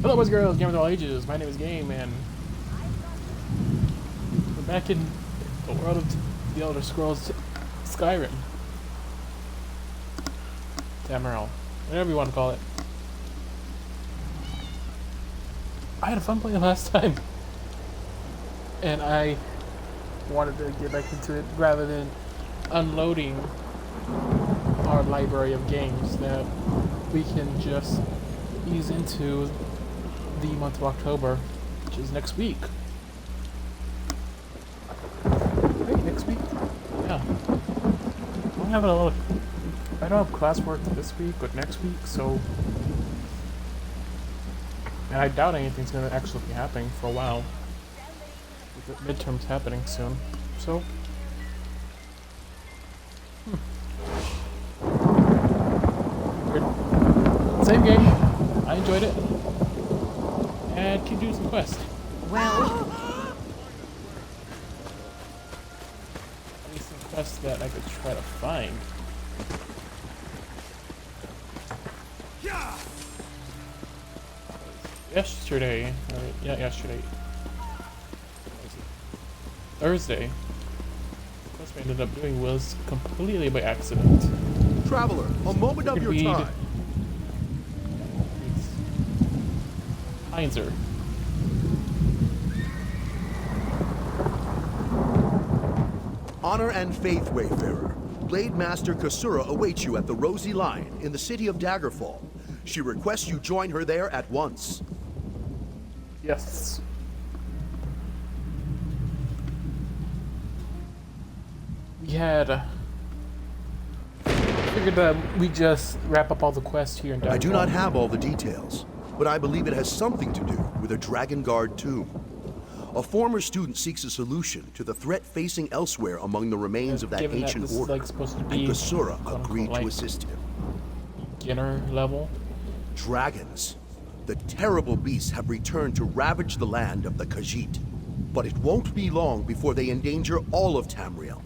Hello boys and girls, gamers of all ages, my name is Game, and we're back in the world of the Elder Scrolls Skyrim. Tamriel, whatever you want to call it. I had fun playing last time, and I wanted to get back into it rather than unloading our library of games that we can just ease into the month of October, which is next week. Wait, next week? Yeah. I don't have classwork this week, but next week, so... And I doubt anything's going to actually be happening for a while. With the midterms happening soon, so... Weird. Same game. I enjoyed it. And keep doing some quests. Well... At least some quests that I could try to find. Yesterday, yesterday. Thursday, the quest we ended up doing was completely by accident. Traveler, a moment of your time. Heinzer. Honor and faith, Wayfarer. Blade Master Kasura awaits you at the Rosy Lion in the city of Daggerfall. She requests you join her there at once. Yes. We had figured that we just wrap up all the quests here in Daggerfall. I do not have all the details, but I believe it has something to do with a Dragon Guard tomb. A former student seeks a solution to the threat facing elsewhere among the remains of that ancient order, and Kasura agreed to assist him. Beginner level? Dragons. The terrible beasts have returned to ravage the land of the Khajiit. But it won't be long before they endanger all of Tamriel.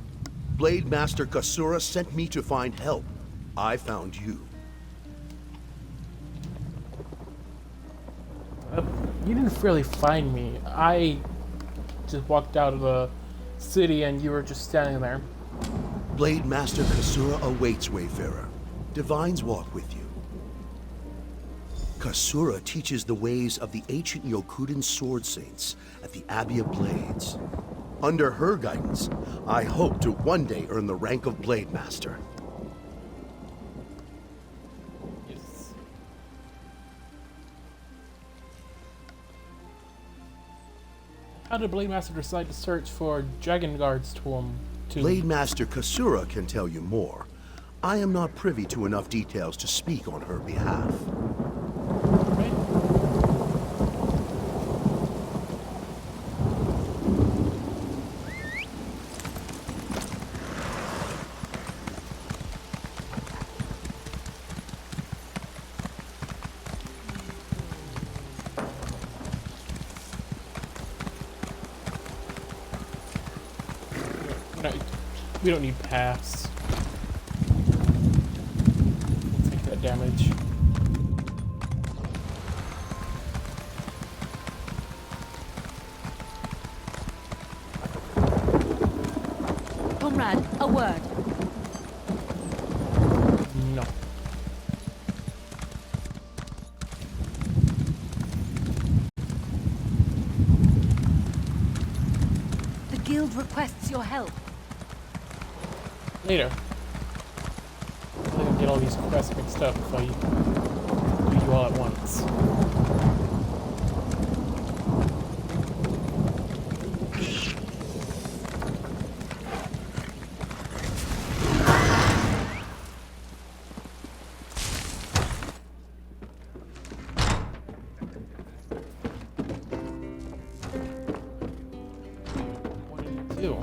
Blade Master Kasura sent me to find help. I found you. You didn't really find me. I just walked out of the city and you were just standing there. Blade Master Kasura awaits, Wayfarer. Divines walk with you. Kasura teaches the ways of the ancient Yokudan sword saints at the Abbey of Blades. Under her guidance, I hope to one day earn the rank of Blade Master. Yes. How did Blade Master decide to search for Dragon Guard's tomb? Blade Master Kasura can tell you more. I am not privy to enough details to speak on her behalf. Right. We don't need paths. Take that damage. Comrade, a word. No. The guild requests your help. Later. I'm gonna get all these quests mixed up if I do you all at once. What did you do?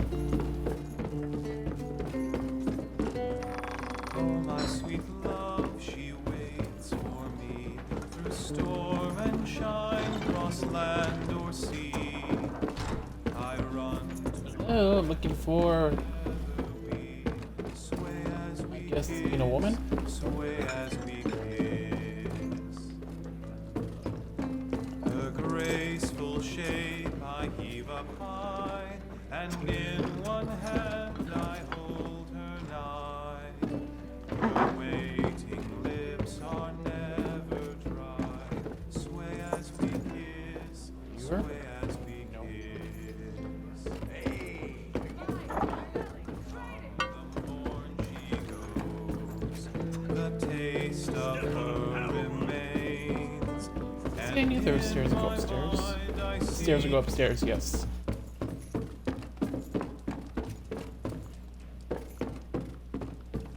Sweet love, she waits for me through storm and shine, cross land or sea. I run. Hello, I'm looking for. I guess being a woman. Sway as we kiss. and in one hand I hold her nigh. Her waiting lips are never dry. Sway as we kiss, sway as we kiss. Hey! From the morn she goes, the taste of her remains. I knew there were stairs that go upstairs. Stairs that go upstairs, yes.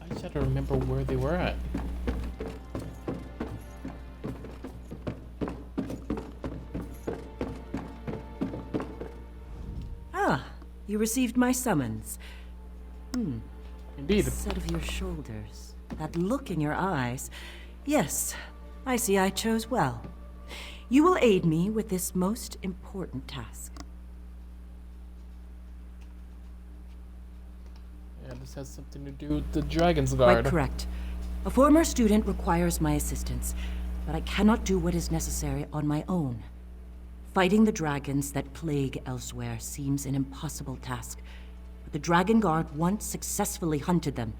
I just had to remember where they were at. Ah, you received my summons. Indeed. The set of your shoulders, that look in your eyes. Yes, I see I chose well. You will aid me with this most important task. Yeah, this has something to do with the Dragon's Guard. Quite correct. A former student requires my assistance, but I cannot do what is necessary on my own. Fighting the dragons that plague elsewhere seems an impossible task, but the Dragon Guard once successfully hunted them.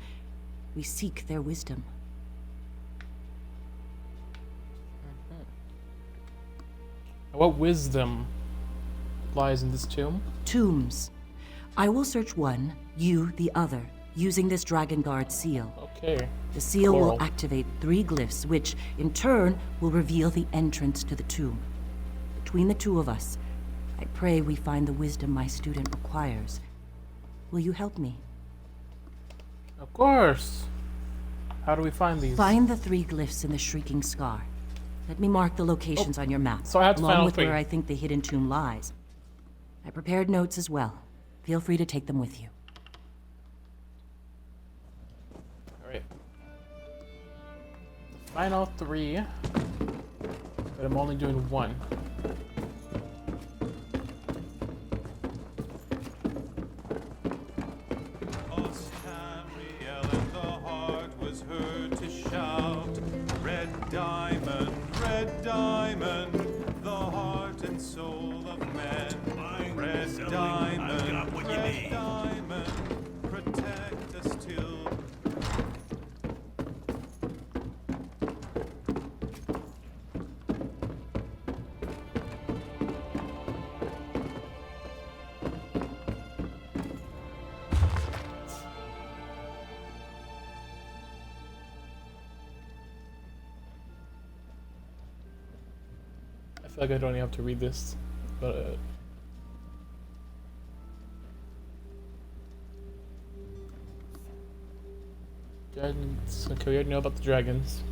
We seek their wisdom. What wisdom lies in this tomb? Tombs. I will search one, you the other, using this Dragon Guard seal. Okay. The seal Coral. will activate 3 glyphs, which, in turn, will reveal the entrance to the tomb. Between the two of us, I pray we find the wisdom my student requires. Will you help me? Of course. How do we find these? Find the 3 glyphs in the Shrieking Scar. Let me mark the locations on your map, So I have to find along all with 3. where I think the hidden tomb lies. I prepared notes as well. Feel free to take them with you. Alright. The final 3. But I'm only doing 1. Tamriel and the heart was heard to shout, red diamond, the heart and soul of men. Red diamond, protect us till. I feel like I don't even have to read this, but dragons. Okay, we already know about the dragons.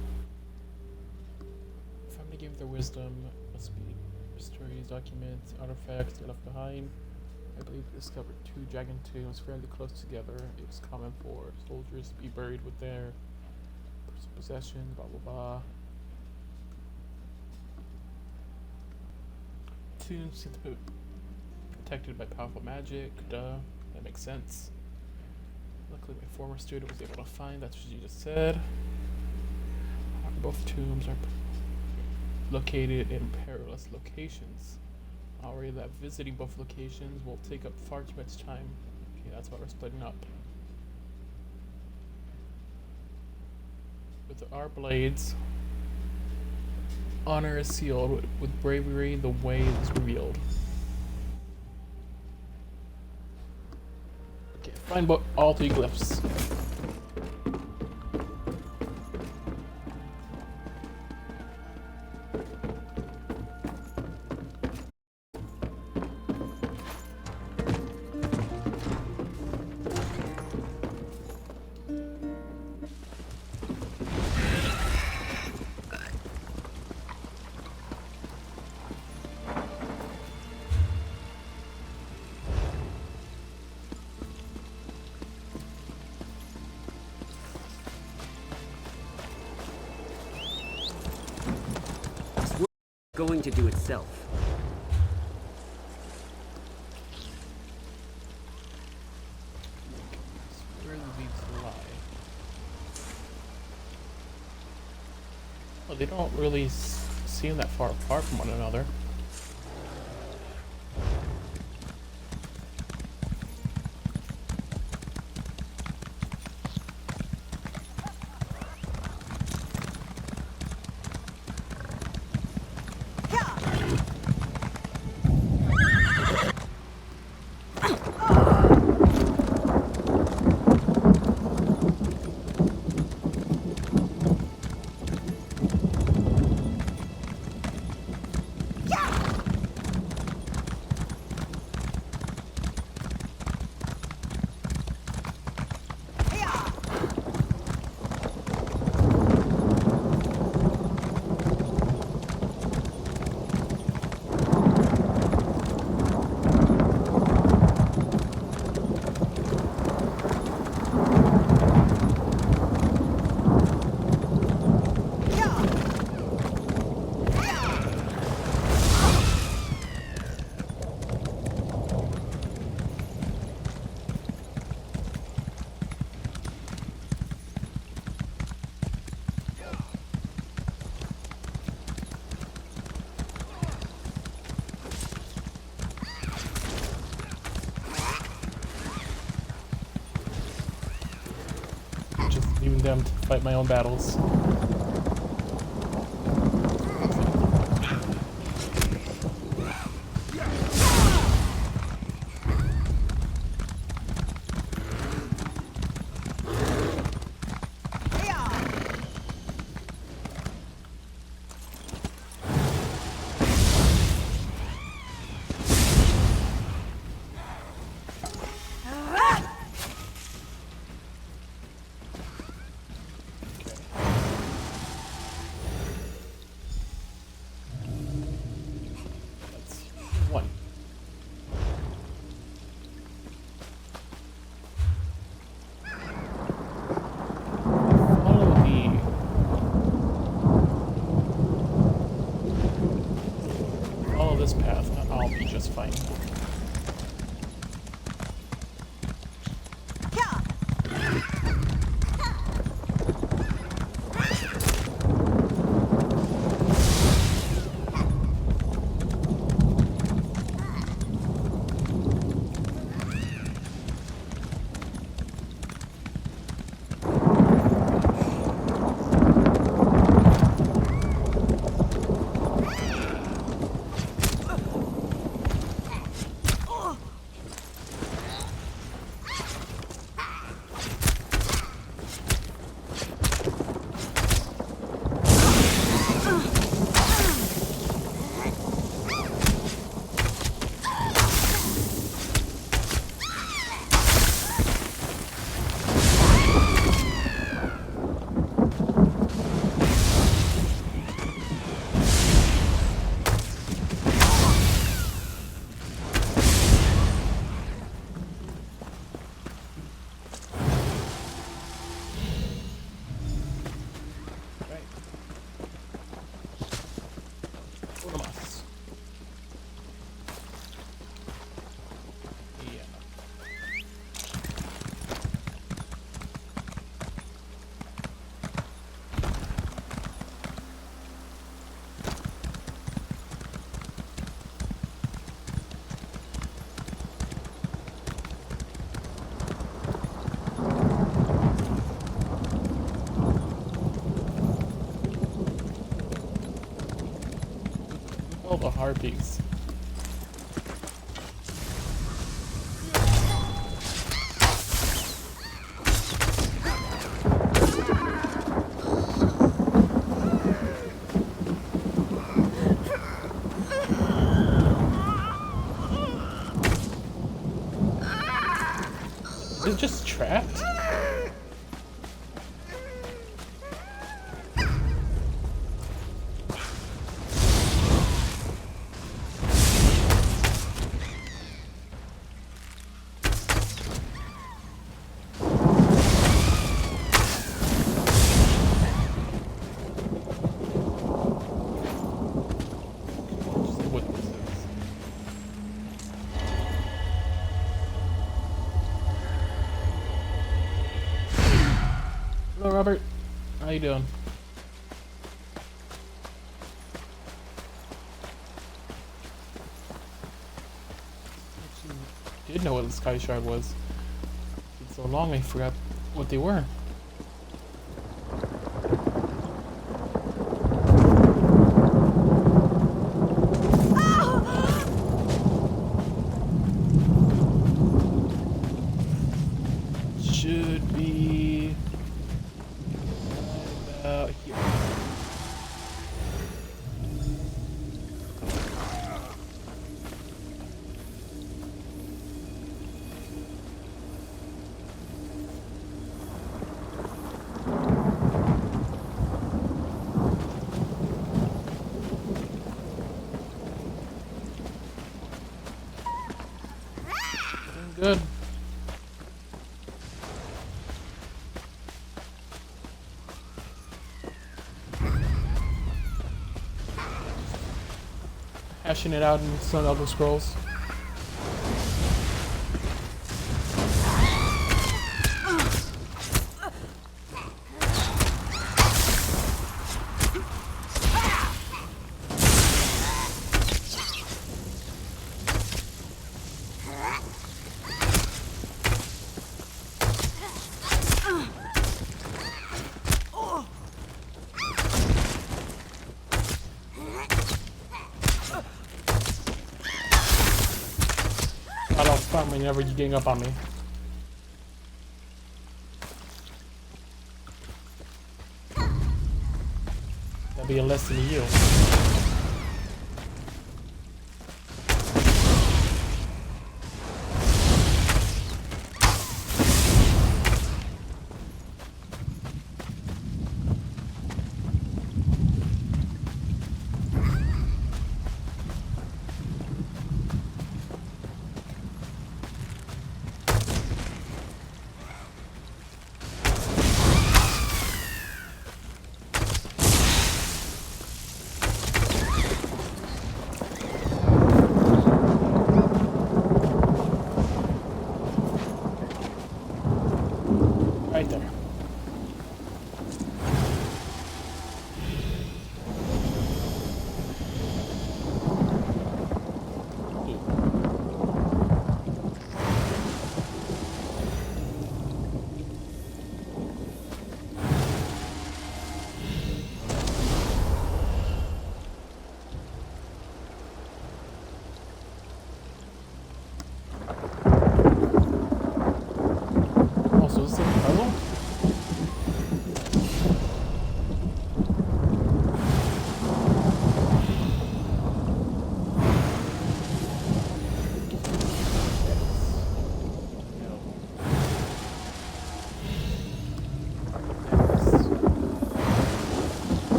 If I'm gonna give their wisdom, must be stories, documents, artifacts they left behind. I believe we discovered 2 dragon tombs fairly close together. It was common for soldiers to be buried with their possessions, blah blah blah. Tombs seem to be protected by powerful magic. Duh, that makes sense. Luckily, my former student was able to find. That's what you just said. Both tombs are located in perilous locations. I'll worry that visiting both locations will take up far too much time. Okay, that's why we're splitting up. With our blades, honor is sealed. With bravery, the way is revealed. Okay, find all 3 glyphs. Going to do itself. Where do these lie? Well, they don't really seem that far apart from one another. using them to fight my own battles. One. Follow this path, and I'll be just fine. All the harpies. Is it just trapped? Hello, Robert. How you doing? Actually, did know what the Sky Shard was. It's been so long I forgot what they were. Should be about here. Good. Hashing it out in some Elder Scrolls. farm whenever you gang up on me. That'd be a lesson to you. Right there. Also, is this a puzzle?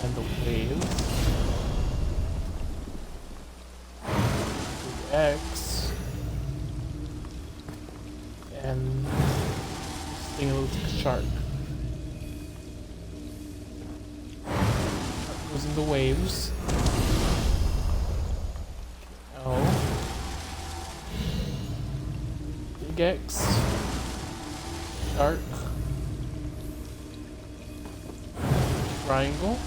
And the waves. The X. And this thing looks like a shark. Shark goes in the waves. L. Big X. Shark. Triangle.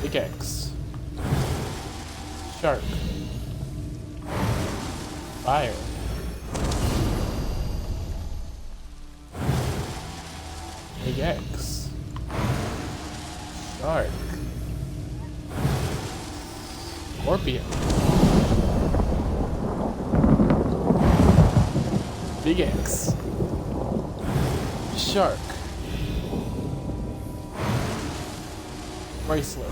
Big X. Shark. Fire. Big X. Shark. Scorpion. Big X. Shark. Bracelet.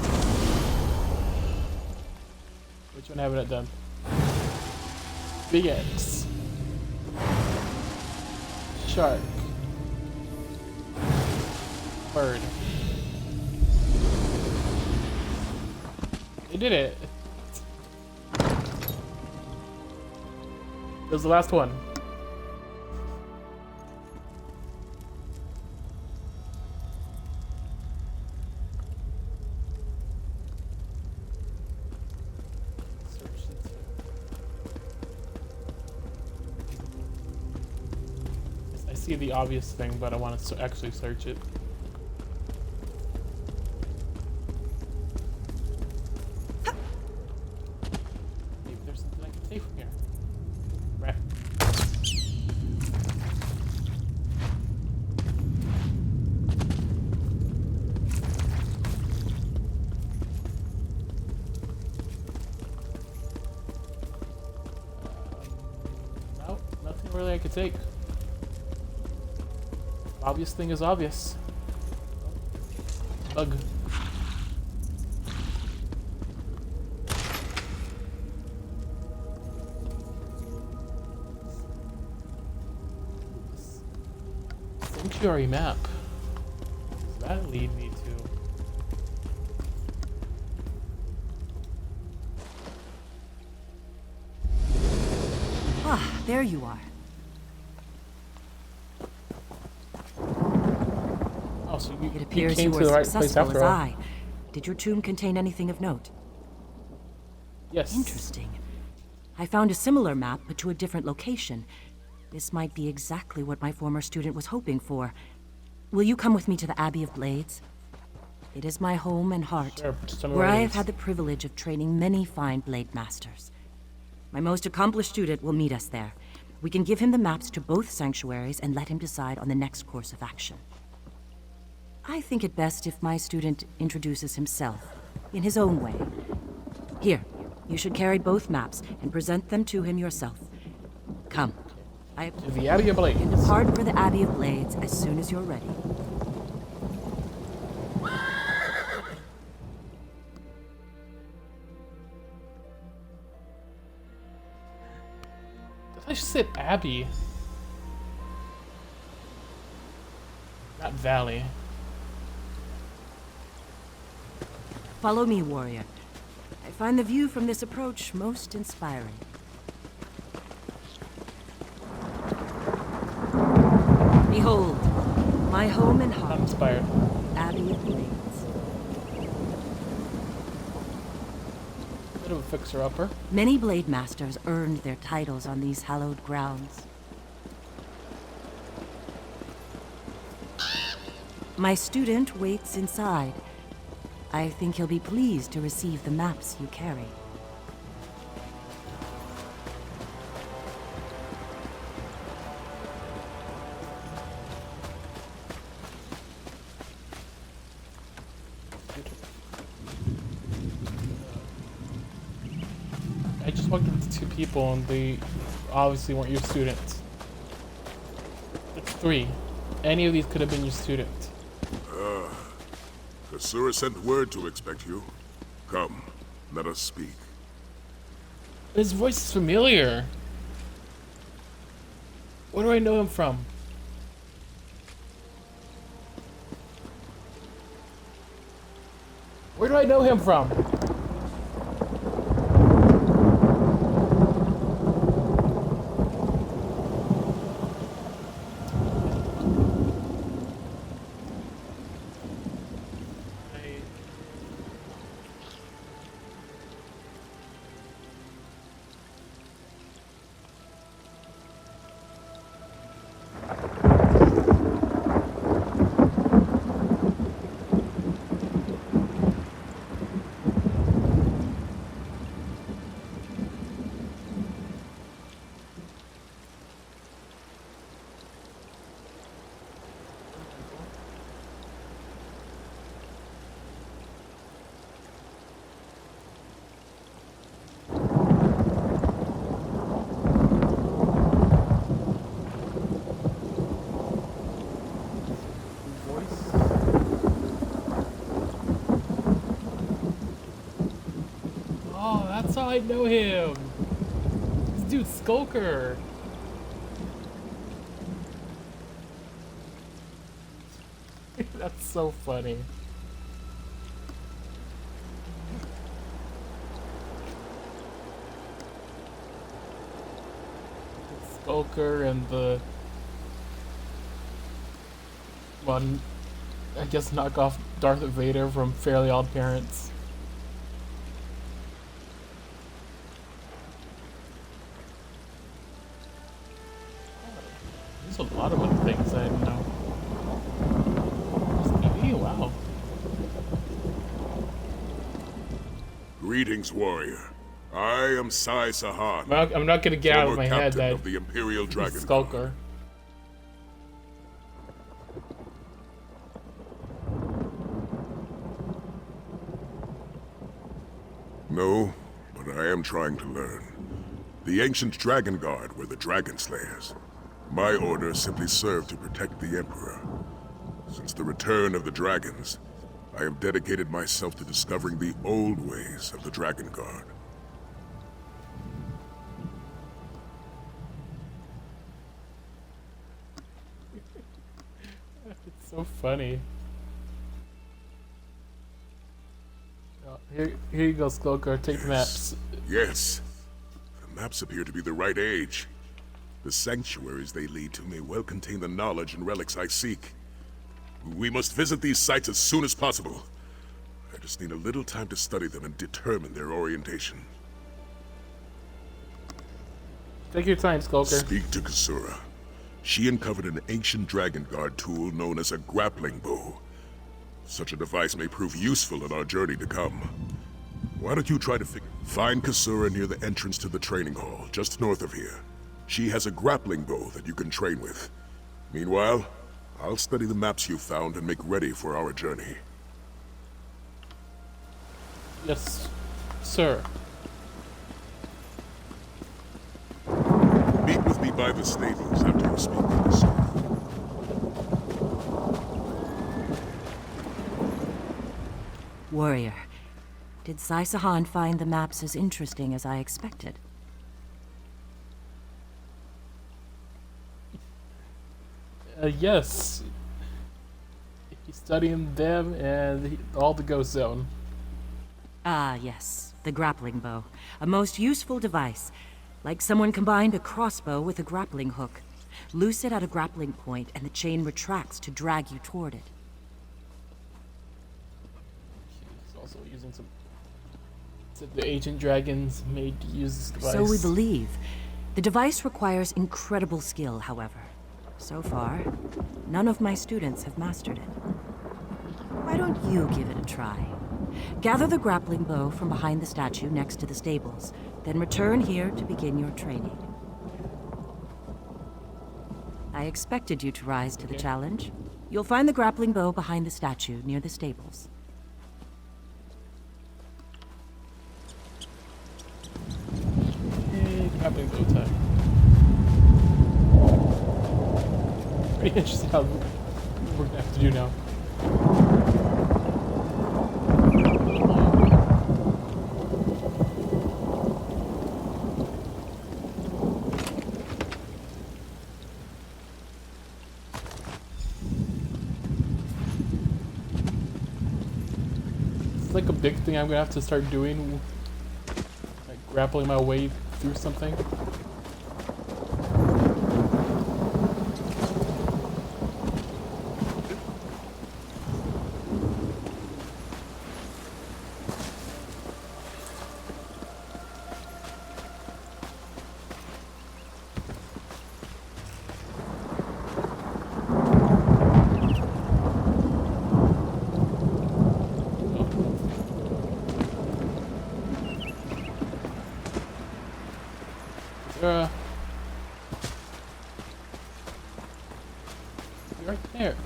Which one haven't I done? Big X. Shark. Bird. They did it. That was the last one. I see the obvious thing, but I want to actually search it. Maybe there's something I can take from here. Right. No, nothing really I could take. Obvious thing is obvious. Bug. Sanctuary map. What does that lead me to? Ah, there you are. Oh, so It you appears came you to were the right place successful after as all. I. Did your tomb contain anything of note? Yes. Interesting. I found a similar map, but to a different location. This might be exactly what my former student was hoping for. Will you come with me to the Abbey of Blades? It is my home and heart, Sure, just tell me where what it I have is. had the privilege of training many fine blade masters. My most accomplished student will meet us there. We can give him the maps to both sanctuaries and let him decide on the next course of action. I think it best if my student introduces himself, in his own way. Here, you should carry both maps and present them to him yourself. Come. I To the Abbey of Blades. can depart for the Abbey of Blades as soon as you're ready. I should said Abbey. Not Valley. Follow me, warrior. I find the view from this approach most inspiring. Behold, my home and Not heart, inspired. Abbey of Blades. Bit of a fixer-upper. Many blade masters earned their titles on these hallowed grounds. My student waits inside. I think he'll be pleased to receive the maps you carry. I just walked up to two people and they obviously weren't your students. It's three. Any of these could have been your student. Kasura sent word to expect you. Come, let us speak. His voice is familiar. Where do I know him from? Where do I know him from? Oh, that's how I know him. This dude's Skulker. That's so funny. Skulker and the one, I guess, knockoff Darth Vader from Fairly Odd Parents. There's a lot of other things I didn't know. TV, wow. Greetings, warrior. I am Sai Sahan, I'm not gonna get out of former my head captain that of the Imperial Dragon he's Guard. Skulker. No, but I am trying to learn. The ancient Dragon Guard were the Dragon Slayers. My order simply served to protect the Emperor. Since the return of the dragons, I have dedicated myself to discovering the old ways of the Dragon Guard. It's so funny. Oh, here you go, Skulker. Take the maps. Yes. The maps appear to be the right age. The sanctuaries they lead to may well contain the knowledge and relics I seek. We must visit these sites as soon as possible. I just need a little time to study them and determine their orientation. Take your time, Skulker. Speak to Kasura. She uncovered an ancient Dragon Guard tool known as a Grappling Bow. Such a device may prove useful in our journey to come. Why don't you try to find Kasura near the entrance to the training hall, just north of here. She has a grappling bow that you can train with. Meanwhile, I'll study the maps you've found and make ready for our journey. Yes, sir. Meet with me by the stables after you speak with Kasura. Warrior, did Sai Sahan find the maps as interesting as I expected? Yes. He's studying them and all the ghost zone. Ah, yes, the grappling bow. A most useful device. Like someone combined a crossbow with a grappling hook. Loose it at a grappling point and the chain retracts to drag you toward it. He's also using some... Said the ancient dragons made to use this device. So we believe. The device requires incredible skill, however. So far, none of my students have mastered it. Why don't you give it a try? Gather the grappling bow from behind the statue next to the stables, then return here to begin your training. I expected you to rise to the challenge. You'll find the grappling bow behind the statue near the stables. Hey, grappling bow time. Pretty interesting how we're gonna have to do now. It's like a big thing I'm gonna have to start doing, like grappling my way through something. Right there.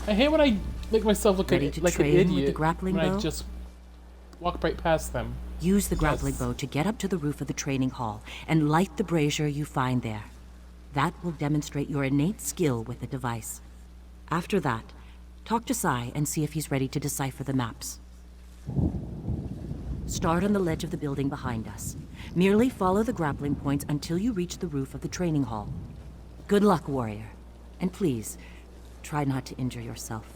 I hate when I make myself look Ready like to an train with the idiot grappling when I bow? just walk right past them. Use the grappling Yes. bow to get up to the roof of the training hall and light the brazier you find there. That will demonstrate your innate skill with the device. After that, talk to Sai and see if he's ready to decipher the maps. Start on the ledge of the building behind us. Merely follow the grappling points until you reach the roof of the training hall. Good luck, warrior. And please, try not to injure yourself.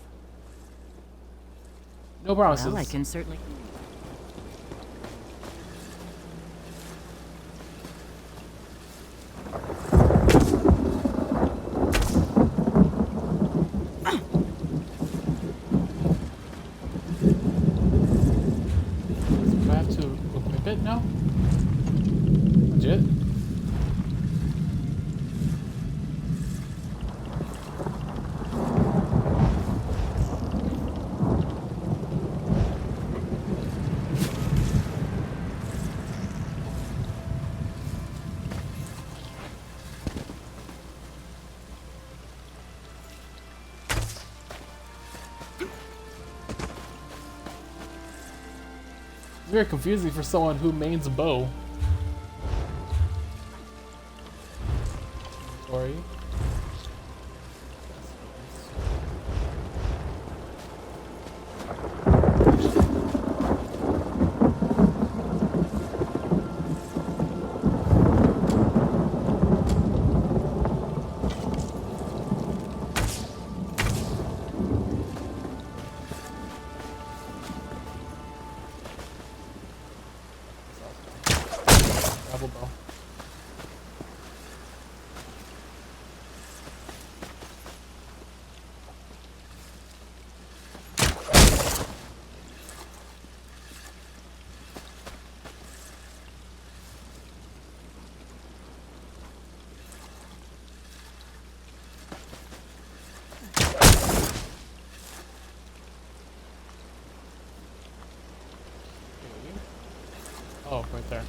No promises. Well, I can certainly... Do I have to equip it now? Legit? It's very confusing for someone who mains bow. Sorry. Grappling bow. Oh, right there.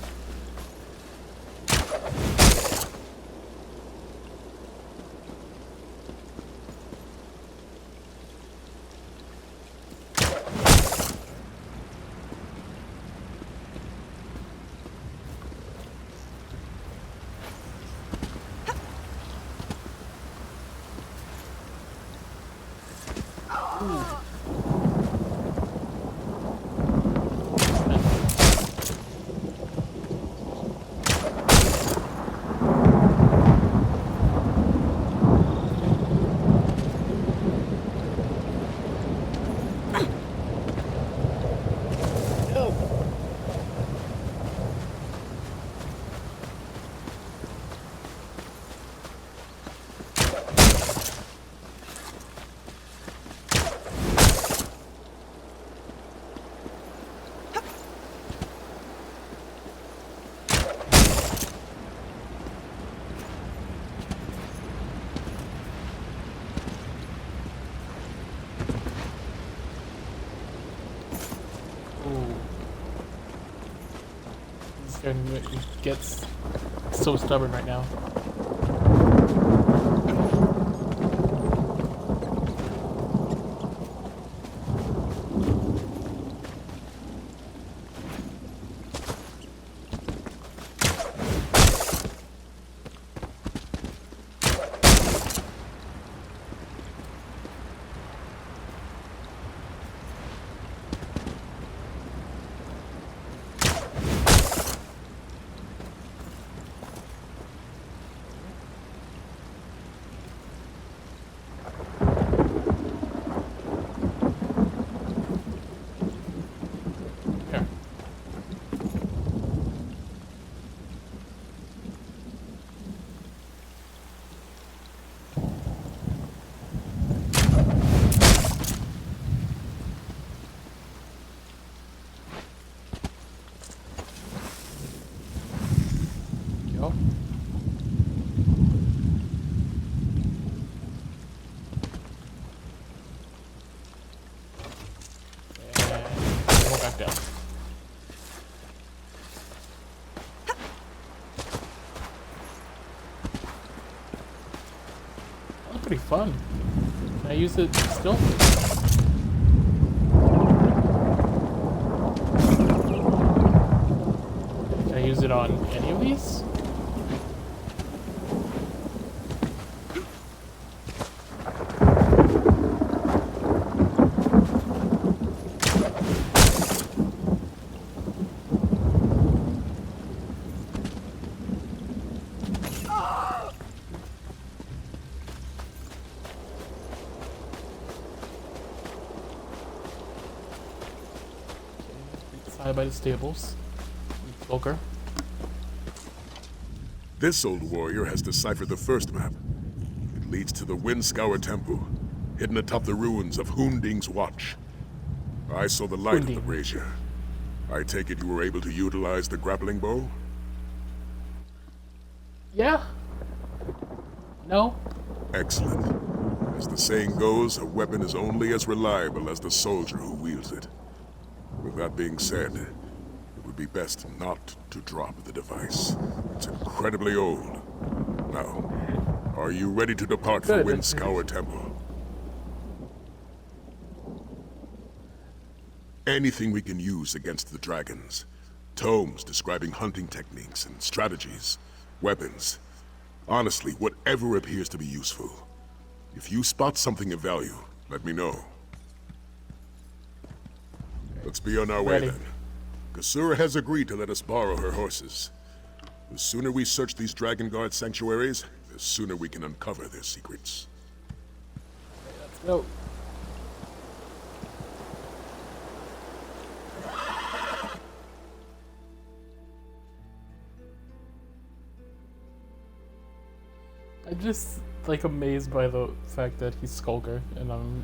And it gets so stubborn right now. Pretty fun. Can I use it still? Can I use it on any of these? By the stables. Volker. This old warrior has deciphered the first map. It leads to the Windscour Temple, hidden atop the ruins of Hunding's Watch. I saw the light of the brazier. I take it you were able to utilize the grappling bow? Yeah. No. Excellent. As the saying goes, a weapon is only as reliable as the soldier who wields it. With that being said, it would be best not to drop the device. It's incredibly old. Now, are you ready to depart for Windscour Temple? Anything we can use against the dragons. Tomes describing hunting techniques and strategies. Weapons. Honestly, whatever appears to be useful. If you spot something of value, let me know. Let's be on our way then. Kasura has agreed to let us borrow her horses. The sooner we search these Dragon Guard sanctuaries, the sooner we can uncover their secrets. Let's go. I'm just like amazed by the fact that he's Skulker, and I'm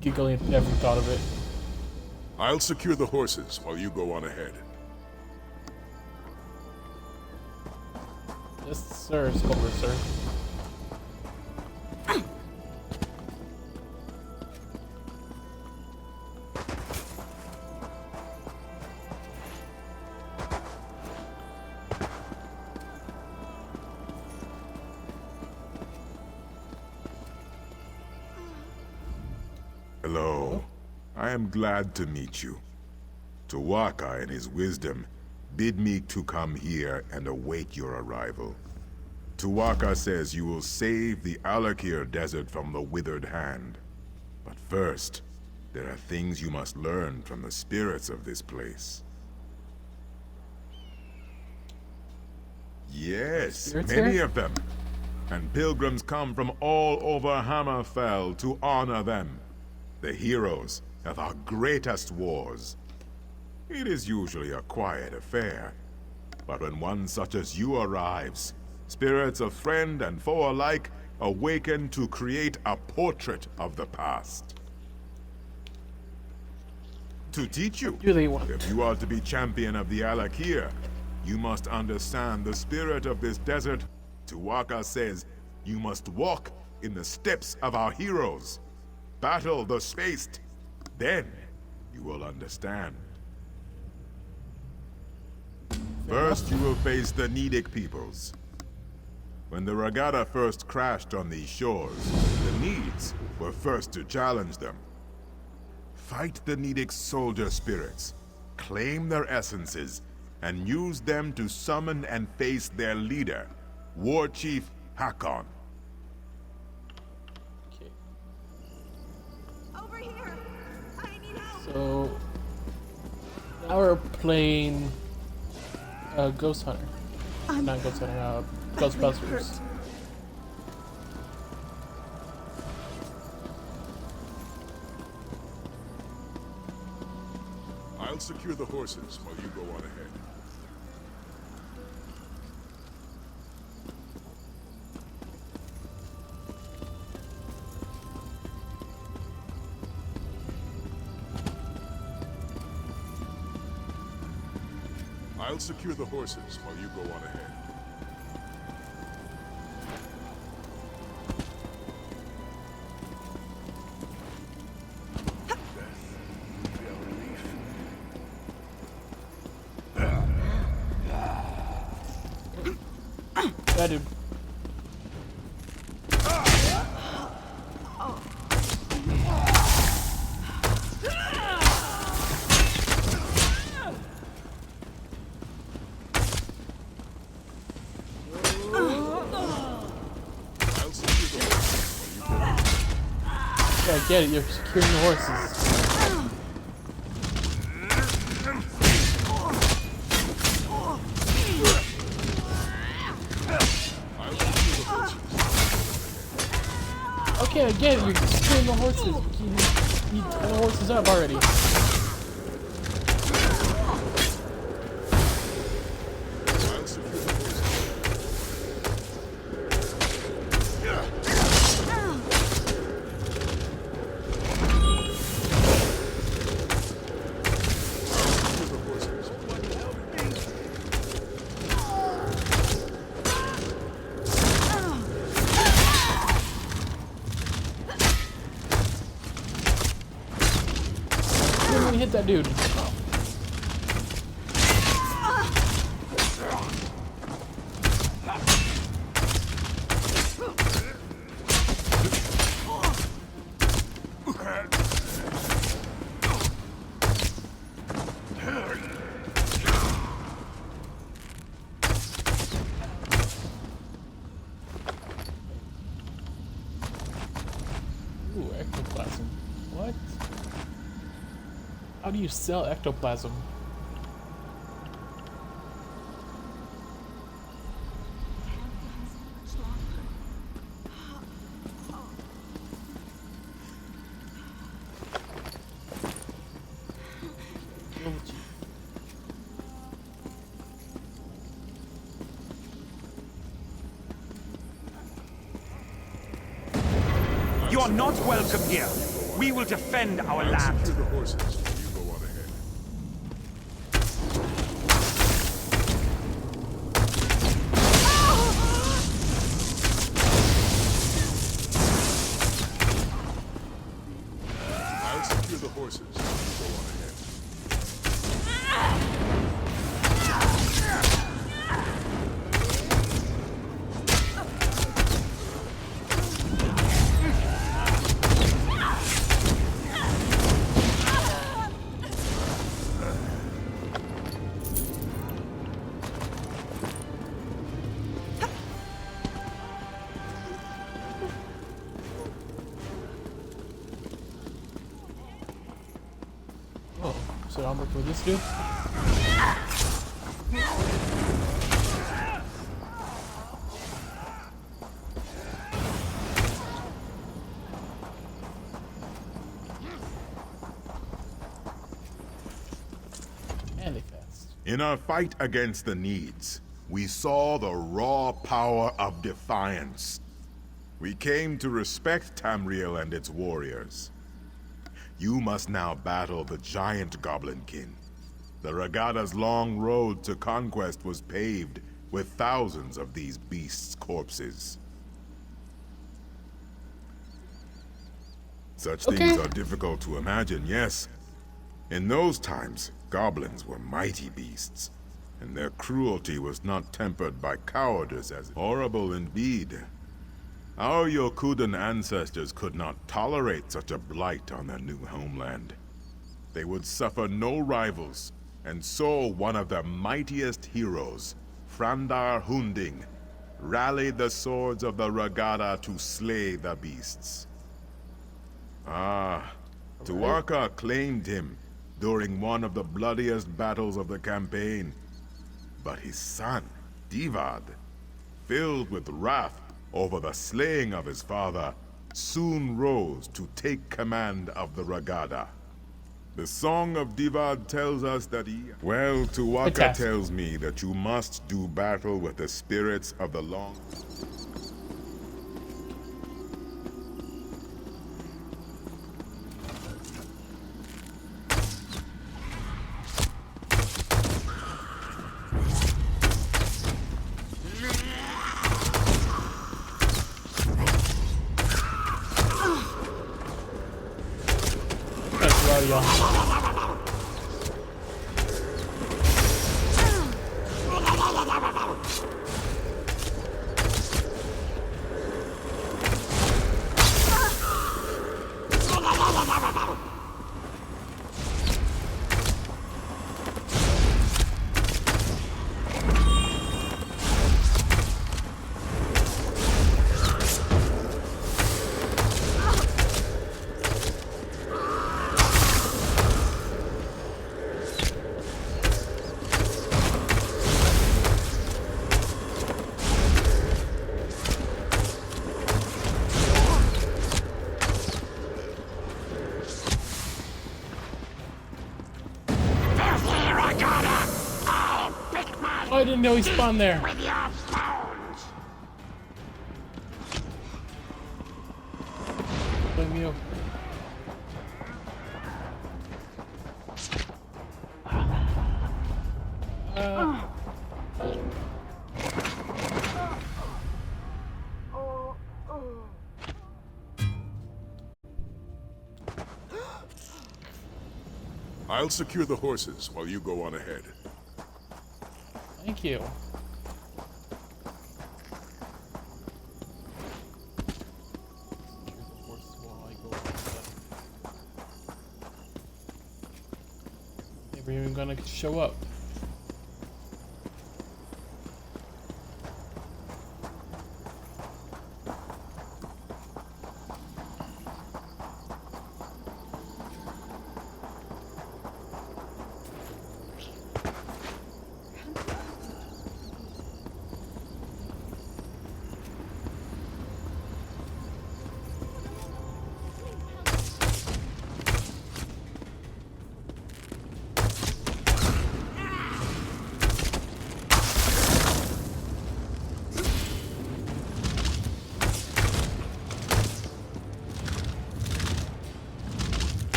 giggling at every thought of it. I'll secure the horses while you go on ahead. Yes, sir, Skulker, sir. Hello. I am glad to meet you. Tawaka in his wisdom bid me to come here and await your arrival. Tawaka says you will save the Alakir Desert from the withered hand. But first, there are things you must learn from the spirits of this place. Yes, Spirits many here? of them. And pilgrims come from all over Hammerfell to honor them, the heroes of our greatest wars. It is usually a quiet affair, but when one such as you arrives, spirits of friend and foe alike awaken to create a portrait of the past. To teach you, Do they want? if you are to be champion of the Alakir, you must understand the spirit of this desert. Tawaka says you must walk in the steps of our heroes. Battle the spaced. Then you will understand. First, you will face the Nidic peoples. When the Regatta first crashed on these shores, the Needs were first to challenge them. Fight the Nidic soldier spirits, claim their essences, and use them to summon and face their leader, War Chief Hakon. Okay. Over here! I need help! So now we're playing Ghost Hunter. Not Ghost Hunter, Ghostbusters. I'll secure the horses while you go on ahead. I'll secure the horses while you go on ahead. Yeah, dude. I'll secure the horses while you go on ahead. Yeah, I get it. You're securing the horses. I'll secure the horses. Okay, I get it. You're securing the horses. You need the horses up already. I'll secure the horses. Secure the horses. You didn't even hit that dude. Ooh, ectoplasm. What? How do you sell ectoplasm? You are not welcome here. We will defend our I'll land. secure the horses while you go on ahead. I'll secure the horses while you go on ahead. So I'm working with this dude. And they fast. In our fight against the Needs, we saw the raw power of defiance. We came to respect Tamriel and its warriors. You must now battle the giant Goblinkin. The Regada's long road to conquest was paved with thousands of these beasts' corpses. Such things are difficult to imagine, yes. In those times, goblins were mighty beasts, and their cruelty was not tempered by cowardice as horrible indeed. Our Yokudan ancestors could not tolerate such a blight on their new homeland. They would suffer no rivals, and so one of their mightiest heroes, Frandar Hunding, rallied the swords of the Regada to slay the beasts. Tuarca claimed him during one of the bloodiest battles of the campaign. But his son, Divad, filled with wrath over the slaying of his father, soon rose to take command of the Regada. The Song of Divad tells us that he... Well, Tuarca tells me that you must do battle with the spirits of the long... Oh, I didn't know he spawned there. Blame you. I'll secure the horses while you go on ahead. Thank you. Never even gonna show up.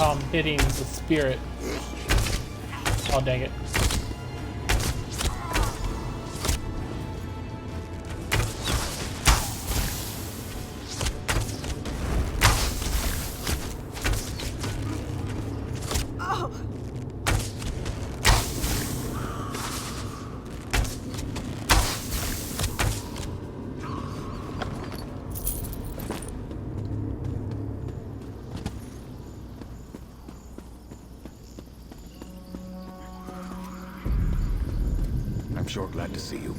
I'm hitting the spirit. Oh, dang it. Oh! sure glad to see you.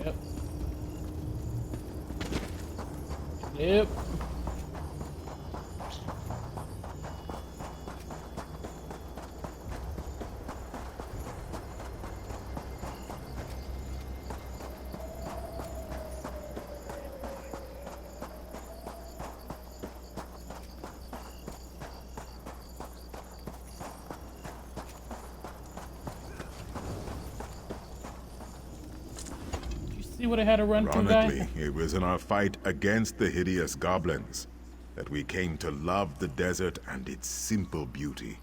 Yep. Yep. See what I had to run through, Ironically, guy? it was in our fight against the hideous goblins that we came to love the desert and its simple beauty.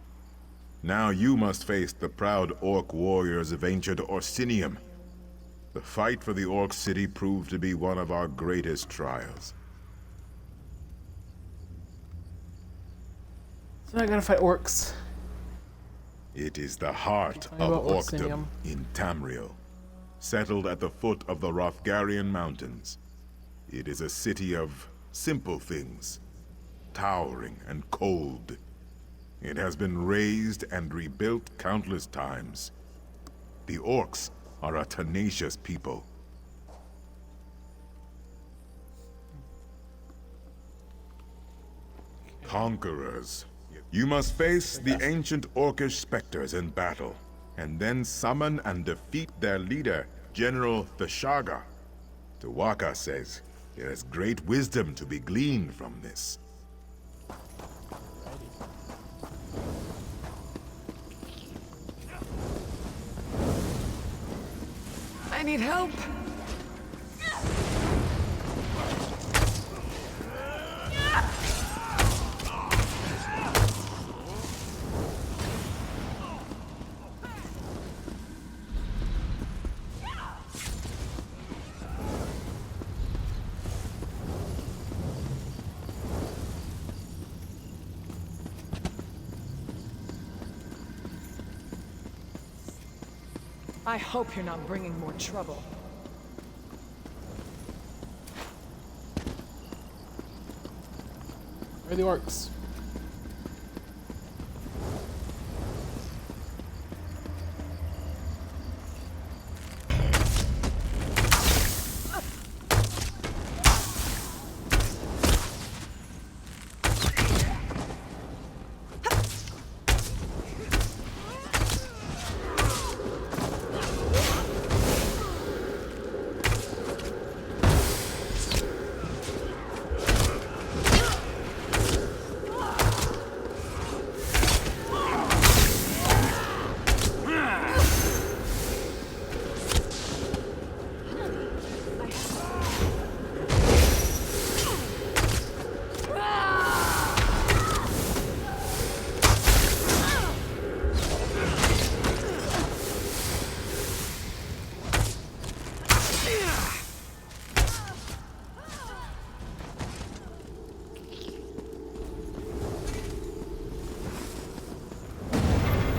Now you must face the proud orc warriors of ancient Orsinium. The fight for the orc city proved to be one of our greatest trials. So I gotta fight orcs. It is the heart Tell me of about Orcdom Orsinium. in Tamriel, settled at the foot of the Hrothgarian Mountains. It is a city of simple things, towering and cold. It has been razed and rebuilt countless times. The orcs are a tenacious people. Conquerors, you must face the ancient orcish specters in battle, and then summon and defeat their leader, General Thashaga. Tuwaka says there is great wisdom to be gleaned from this. I need help. I hope you're not bringing more trouble. Where are the orcs?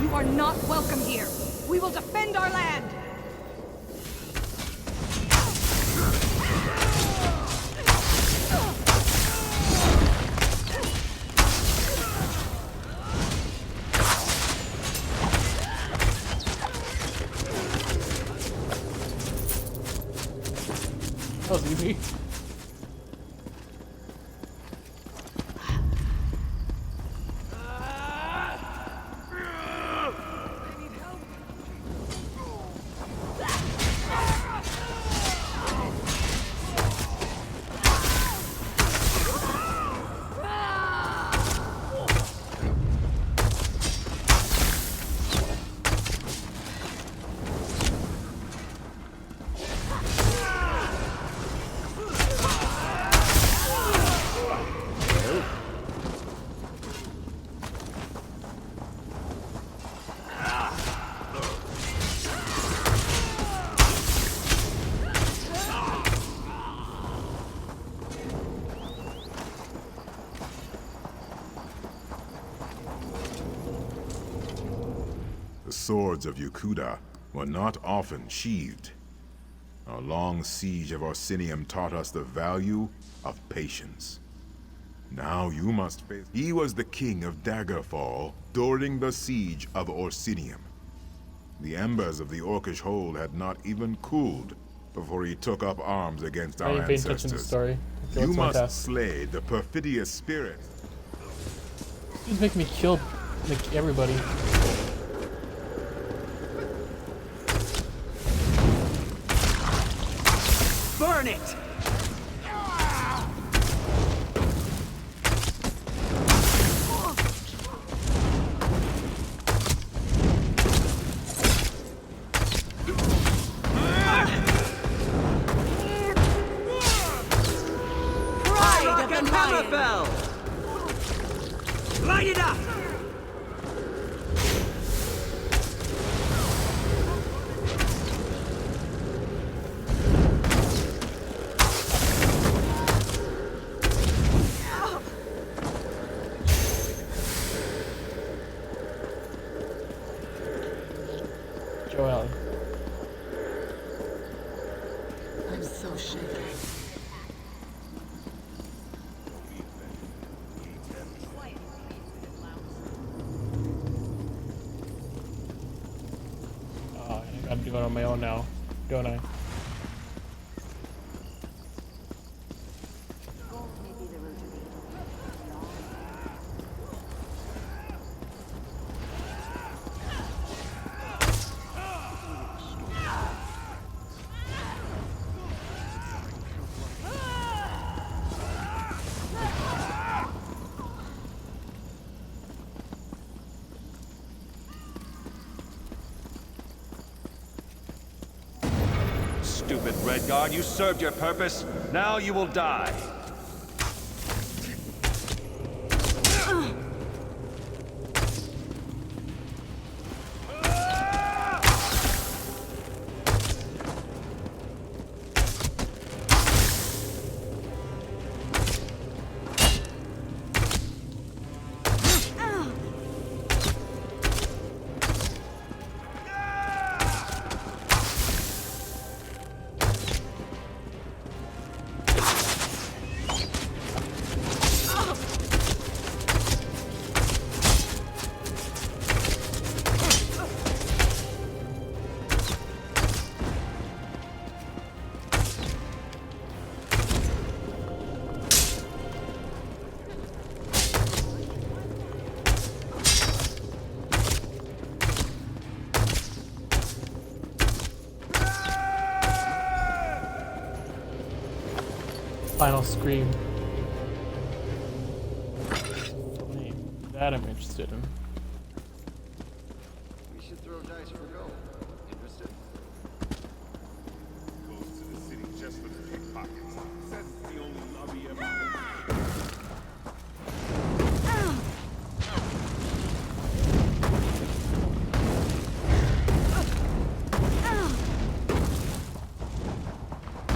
You are not welcome here. We will defend our land. That was easy. swords of Yukuda were not often sheathed. Our long siege of Orsinium taught us the value of patience. Now you must face... He was the king of Daggerfall during the siege of Orsinium. The embers of the Orcish hold had not even cooled before he took up arms against our I ain't paying attention to the ancestors. story. Okay, You what's my must task? slay the perfidious spirit. He's making me kill like everybody. Burn it! Pride of the Hammerfell! Light it up! Joel. I'm so shaken. Oh, I gotta do it on my own now, don't I? Stupid Redguard, you served your purpose. Now you will die. Final scream. That I'm interested in. We should throw dice for gold. Interested? Goes to the city just for the pickpockets. Says it's the only love he ever had.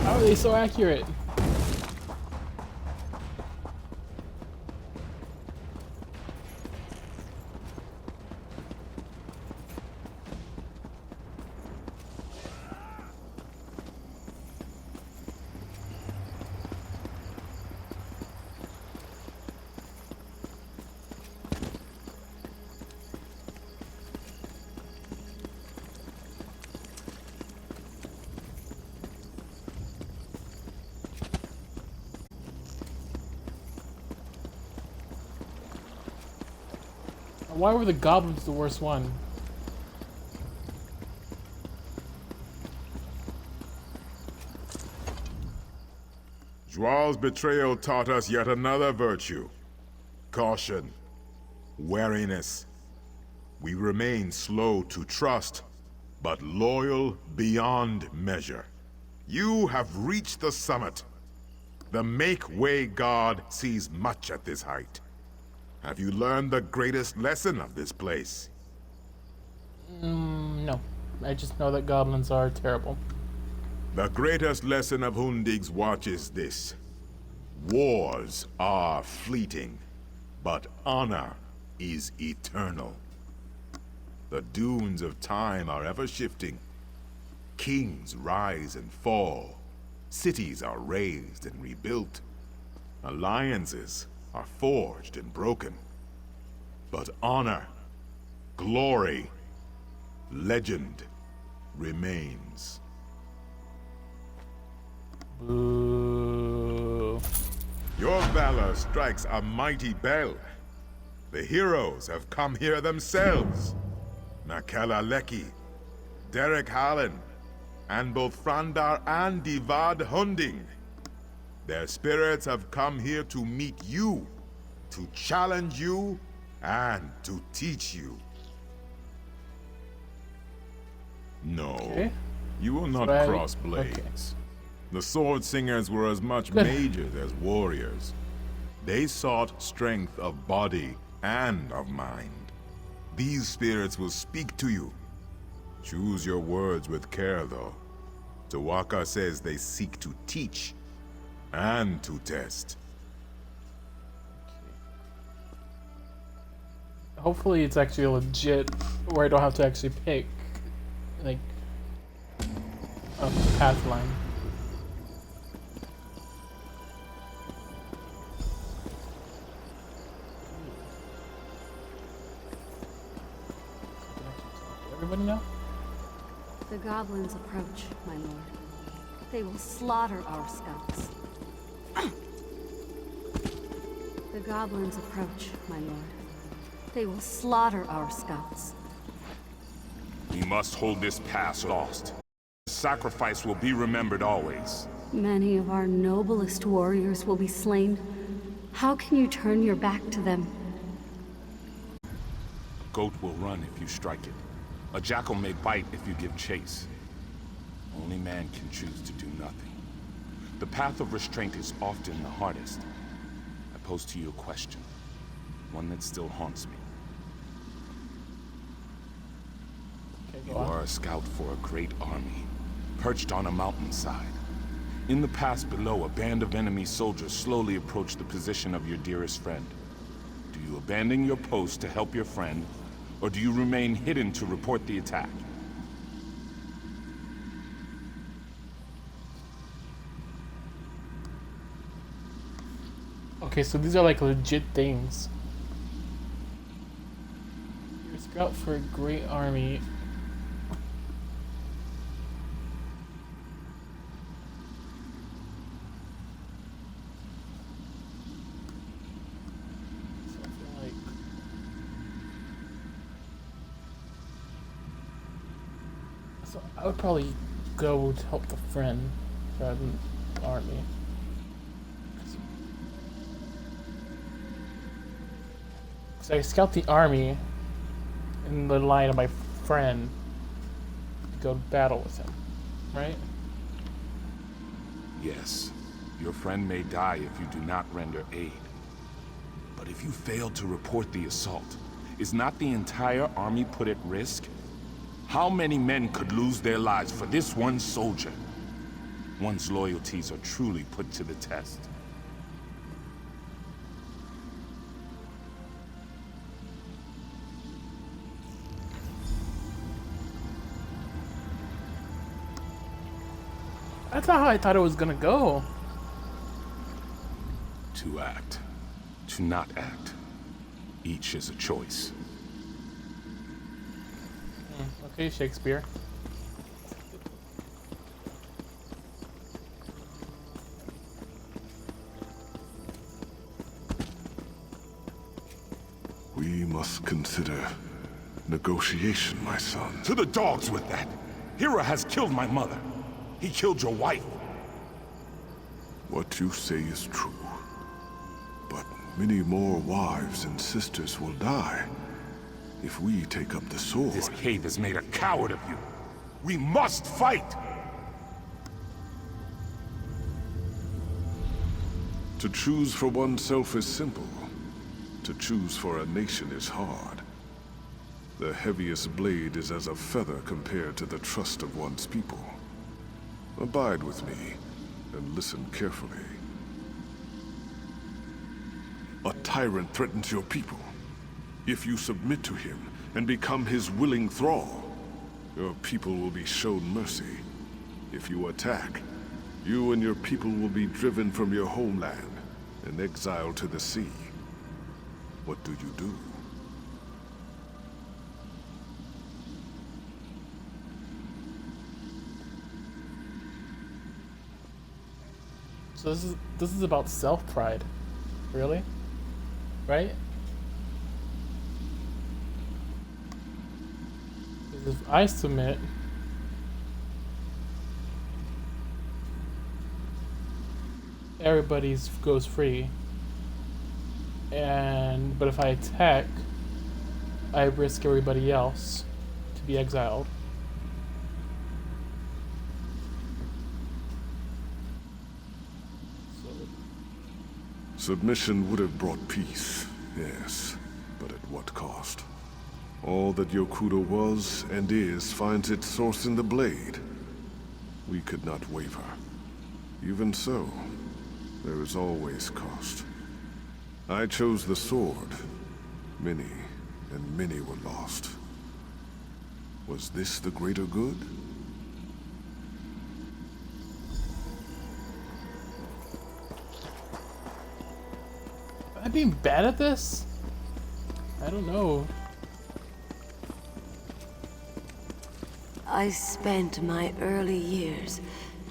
How are they so accurate? Why were the goblins the worst one? Joal's betrayal taught us yet another virtue. Caution. Wariness. We remain slow to trust, but loyal beyond measure. You have reached the summit. The Make-Way God sees much at this height. Have you learned the greatest lesson of this place? No. I just know that goblins are terrible. The greatest lesson of Hundig's watch is this. Wars are fleeting, but honor is eternal. The dunes of time are ever shifting. Kings rise and fall. Cities are raised and rebuilt. Alliances are forged and broken. But honor, glory, legend remains. Boo. Your valor strikes a mighty bell. The heroes have come here themselves. Nakela Leki, Derek Hallen, and both Frandar and Divad Hunding. Their spirits have come here to meet you, to challenge you, and to teach you. No, Okay. you will not Right. cross blades. The sword singers were as much mages as warriors. They sought strength of body and of mind. These spirits will speak to you. Choose your words with care, though. Tawaka says they seek to teach and to test. Hopefully it's actually legit, where I don't have to actually pick, like, a path line. Everybody know? The goblins approach, my lord. They will slaughter our scouts. The goblins approach, my lord. They will slaughter our scouts. We must hold this pass lost. Sacrifice will be remembered always. Many of our noblest warriors will be slain. How can you turn your back to them? A goat will run if you strike it. A jackal may bite if you give chase. Only man can choose to do nothing. The path of restraint is often the hardest. I pose to you a question, one that still haunts me. Okay, You go on. are a scout for a great army, perched on a mountainside. In the pass below, a band of enemy soldiers slowly approach the position of your dearest friend. Do you abandon your post to help your friend, or do you remain hidden to report the attack? Okay, so these are like legit things. You're a scout for a great army. Something like... So I would probably go to help the friend rather than the army. So I scout the army in the line of my friend to go battle with him, right? Yes, your friend may die if you do not render aid. But if you fail to report the assault, is not the entire army put at risk? How many men could lose their lives for this one soldier? One's loyalties are truly put to the test. That's not how I thought it was gonna go. To act, to not act. Each is a choice. Okay, Shakespeare. We must consider negotiation, my son. To the dogs with that! Hira has killed my mother. He killed your wife. What you say is true. But many more wives and sisters will die if we take up the sword. This cave has made a coward of you. We must fight! To choose for oneself is simple. To choose for a nation is hard. The heaviest blade is as a feather compared to the trust of one's people. Abide with me, and listen carefully. A tyrant threatens your people. If you submit to him, and become his willing thrall. Your people will be shown mercy. If you attack, you and your people will be driven from your homeland and exiled to the sea. What do you do? So this is about self-pride. Really? Right? Because if I submit, everybody goes free. But if I attack, I risk everybody else to be exiled. Submission would have brought peace, yes, but at what cost? All that Yokuda was and is finds its source in the blade. We could not waver. Even so, there is always cost. I chose the sword. Many, and many were lost. Was this the greater good? Am I being bad at this? I don't know. I spent my early years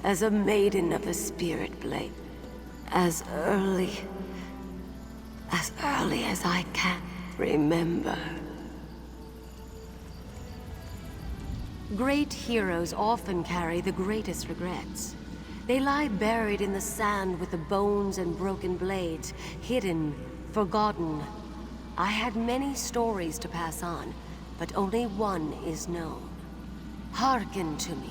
as a maiden of the Spirit Blade. As early as I can remember. Great heroes often carry the greatest regrets. They lie buried in the sand with the bones and broken blades, hidden, forgotten. I had many stories to pass on, but only one is known. Hearken to me.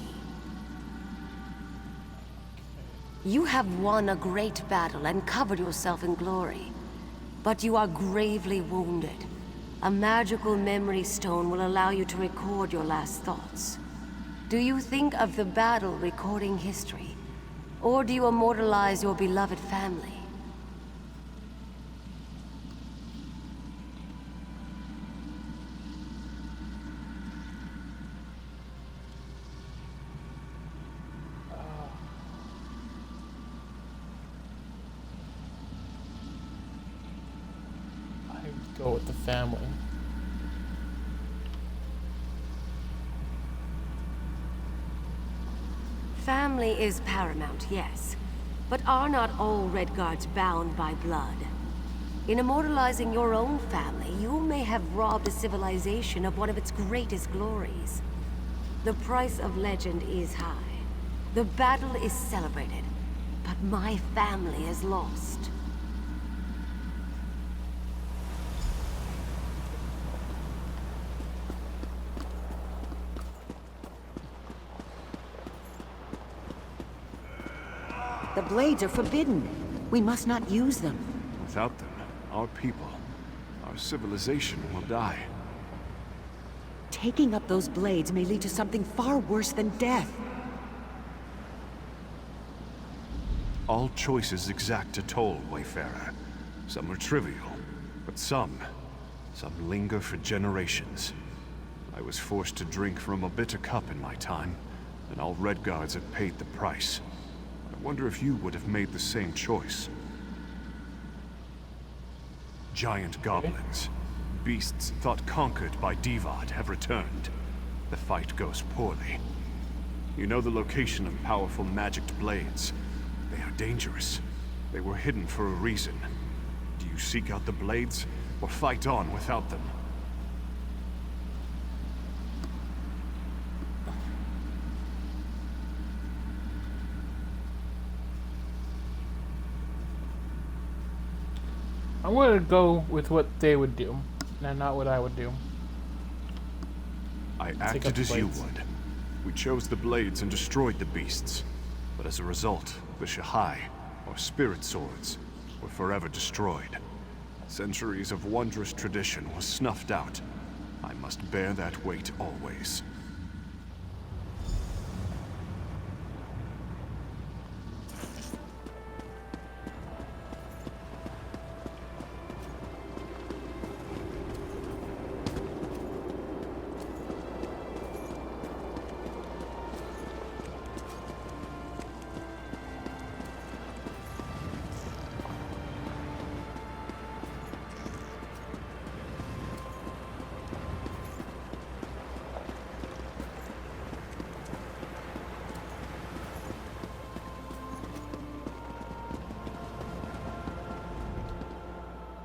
You have won a great battle and covered yourself in glory, but you are gravely wounded. A magical memory stone will allow you to record your last thoughts. Do you think of the battle recording history, or do you immortalize your beloved family? Go with the family. Family is paramount, yes. But are not all Redguards bound by blood? In immortalizing your own family, you may have robbed a civilization of one of its greatest glories. The price of legend is high. The battle is celebrated, but my family is lost. The blades are forbidden. We must not use them. Without them, our people, our civilization will die. Taking up those blades may lead to something far worse than death. All choices exact a toll, Wayfarer. Some are trivial, but some linger for generations. I was forced to drink from a bitter cup in my time, and all Redguards have paid the price. I wonder if you would have made the same choice. Giant goblins, beasts thought conquered by Divad, have returned. The fight goes poorly. You know the location of powerful magicked blades. They are dangerous. They were hidden for a reason. Do you seek out the blades, or fight on without them? I'm going to go with what they would do, and not what I would do. I acted as you would. We chose the blades and destroyed the beasts. But as a result, the Shahai, or spirit swords, were forever destroyed. Centuries of wondrous tradition was snuffed out. I must bear that weight always.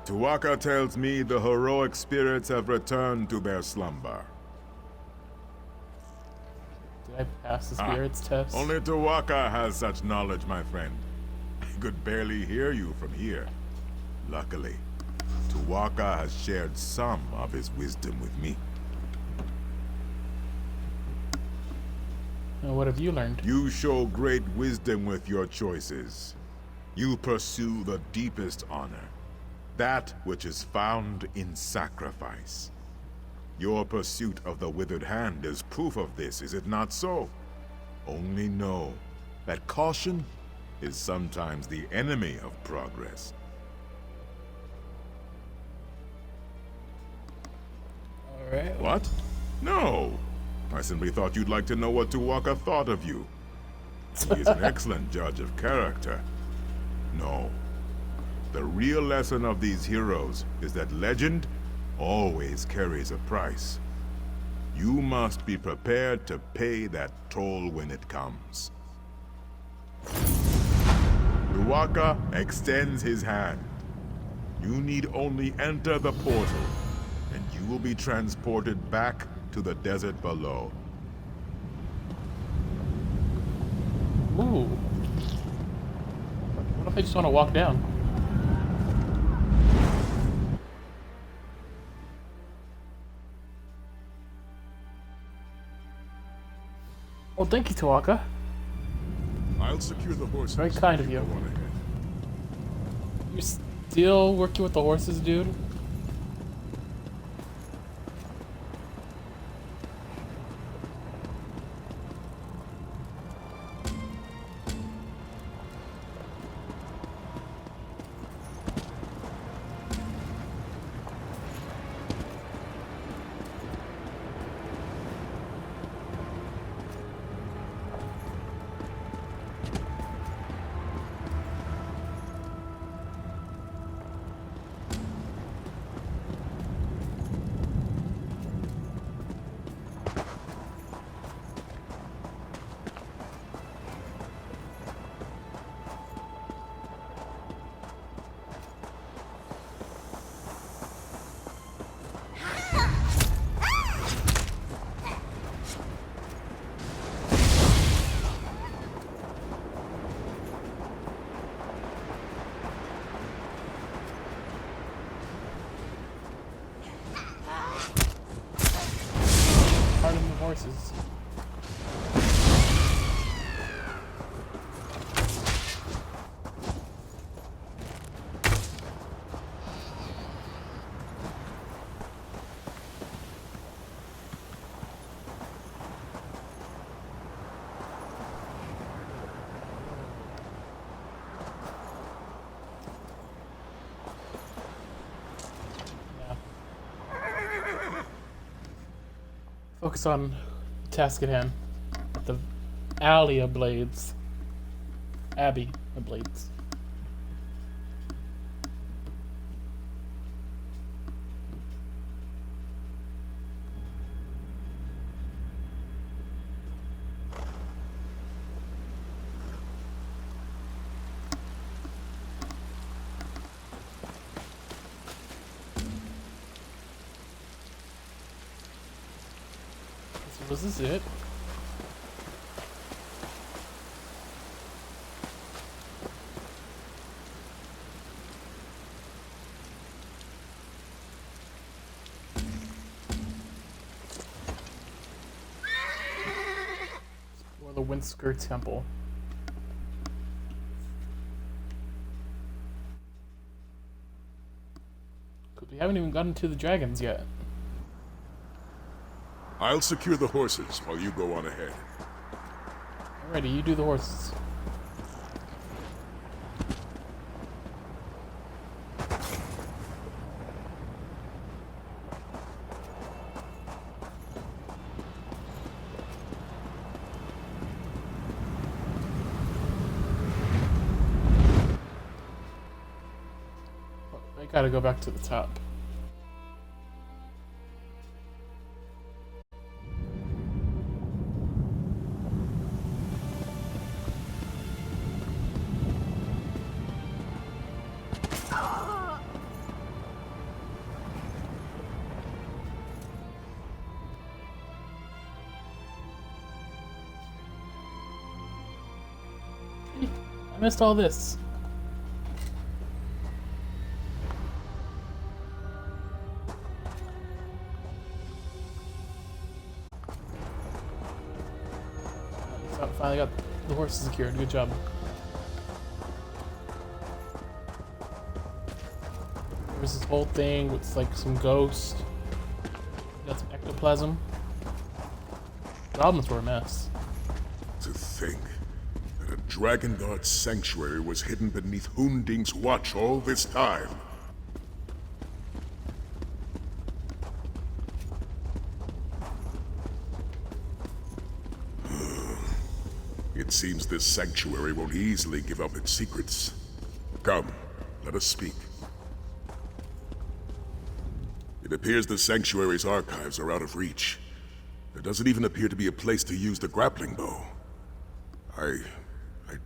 Tuwaka tells me the heroic spirits have returned to their slumber. Did I pass the spirits test? Only Tuwaka has such knowledge, my friend. I could barely hear you from here. Luckily, Tuwaka has shared some of his wisdom with me. And what have you learned? You show great wisdom with your choices. You pursue the deepest honor, that which is found in sacrifice. Your pursuit of the withered hand is proof of this, is it not so? Only know that caution is sometimes the enemy of progress. Alright. What? No. I simply thought you'd like to know what Tuwaka thought of you. He is an excellent judge of character. No. The real lesson of these heroes is that legend always carries a price. You must be prepared to pay that toll when it comes. Tuwaka extends his hand. You need only enter the portal, and you will be transported back to the desert below. Ooh. What if I just want to walk down? Well, thank you, Tuwaka. I'll secure the horses. Very kind of you. Go on ahead. You're still working with the horses, dude? Pardon the horses. Focus on the task at hand. The Alley of Blades. Abbey of Blades. Was this it? Or the Winsker Temple. Because we haven't even gotten to the dragons yet. I'll secure the horses while you go on ahead. Alrighty, you do the horses. I gotta go back to the top. I missed all this. Finally got the horses secured. Good job. There's this whole thing with like some ghosts. Got some ectoplasm. Goblins were a mess. To think that a Dragon Guard sanctuary was hidden beneath Hunding's watch all this time. It seems this sanctuary won't easily give up its secrets. Come, let us speak. It appears the sanctuary's archives are out of reach. There doesn't even appear to be a place to use the grappling bow. I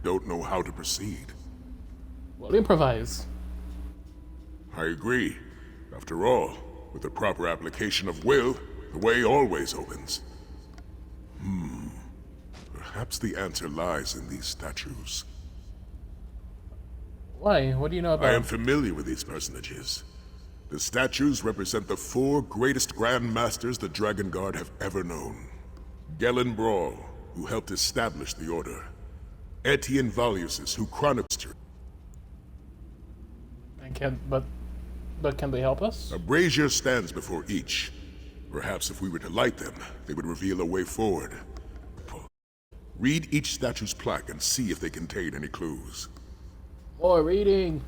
don't know how to proceed. Well, improvise. I agree. After all, with the proper application of will, the way always opens. Perhaps the answer lies in these statues. Why? What do you know about I am familiar with these personages. The statues represent the 4 greatest Grand Masters the Dragon Guard have ever known. Gellin Brawl, who helped establish the Order. Etienne Valusis, who chronicled. But can they help us? A brazier stands before each. Perhaps if we were to light them, they would reveal a way forward. Read each statue's plaque and see if they contain any clues. More reading.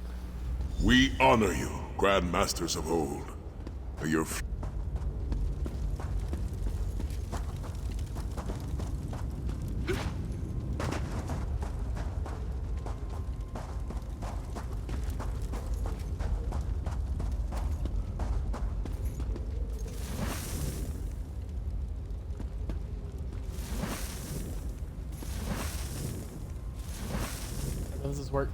We honor you, Grand Masters of old. May your How does this work?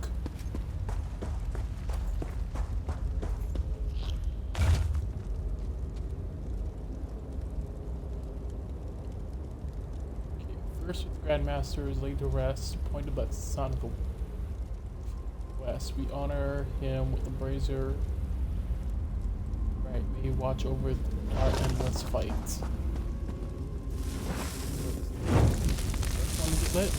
First with the Grand Master is laid to rest, pointed by the sun of the west. We honor him with the brazier. Right, may he watch over our endless fight. First one to get lit.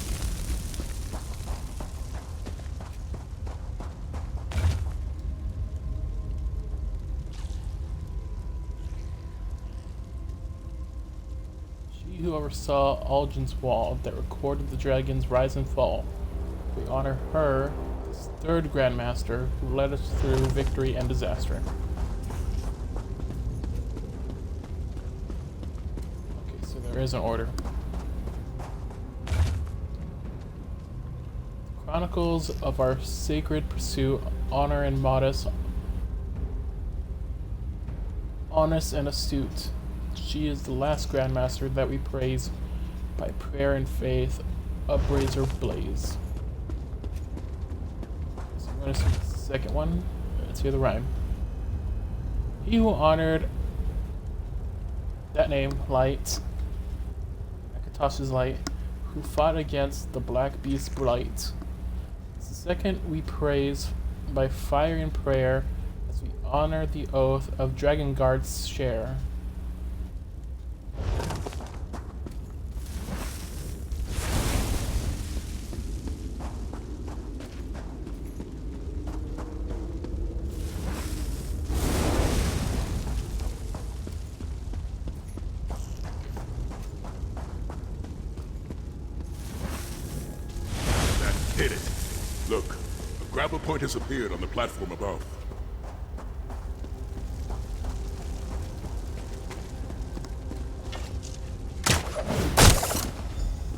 Who oversaw Algin's wall that recorded the dragon's rise and fall. We honor her, this 3rd Grandmaster, who led us through victory and disaster. Okay, so there is an order. Chronicles of our sacred pursuit, honor and modest, honest and astute. She is the last Grandmaster that we praise by prayer and faith, a brazier blaze. So I'm going to see the second one. Let's hear the rhyme. He who honored that name, Light, Akatosh's light, who fought against the black beast blight. It's the second we praise by fire and prayer as we honor the oath of Dragon Guard's share. Hit it. Look, a grapple point has appeared on the platform above.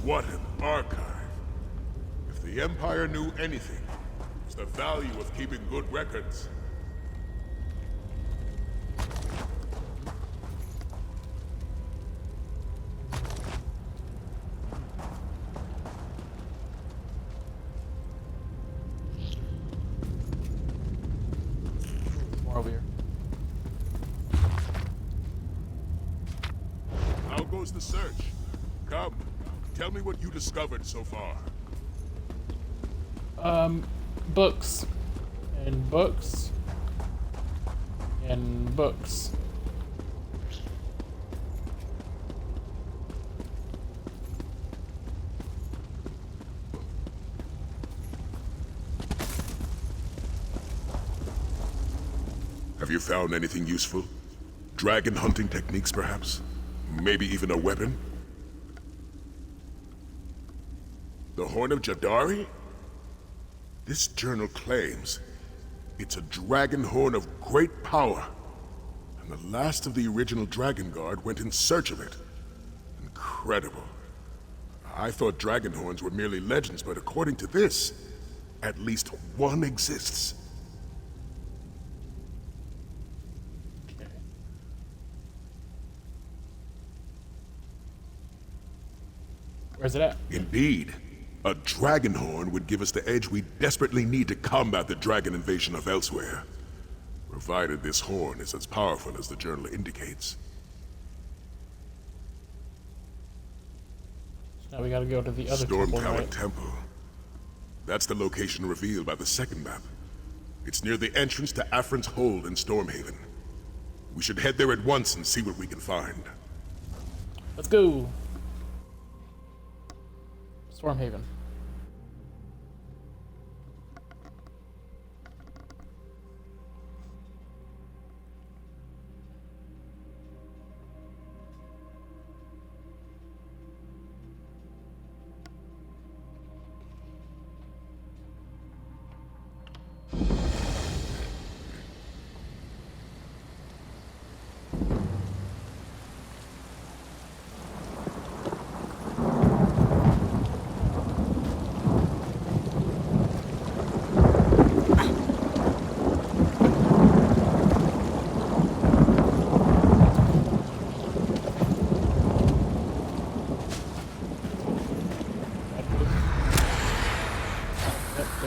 What an archive. If the Empire knew anything, it's the value of keeping good records. More over here. How goes the search? Come, tell me what you discovered so far. Books. And books. And books. Have you found anything useful? Dragon hunting techniques, perhaps? Maybe even a weapon? The Horn of Jadari? This journal claims it's a dragon horn of great power, and the last of the original Dragon Guard went in search of it. Incredible. I thought dragon horns were merely legends, but according to this, at least one exists. Okay. Where's it at? Indeed. A dragon horn would give us the edge we desperately need to combat the dragon invasion of elsewhere. Provided this horn is as powerful as the journal indicates. So now we gotta go to the other Storm temple, Tower right? Temple. That's the location revealed by the second map. It's near the entrance to Afrin's Hold in Stormhaven. We should head there at once and see what we can find. Let's go. Stormhaven.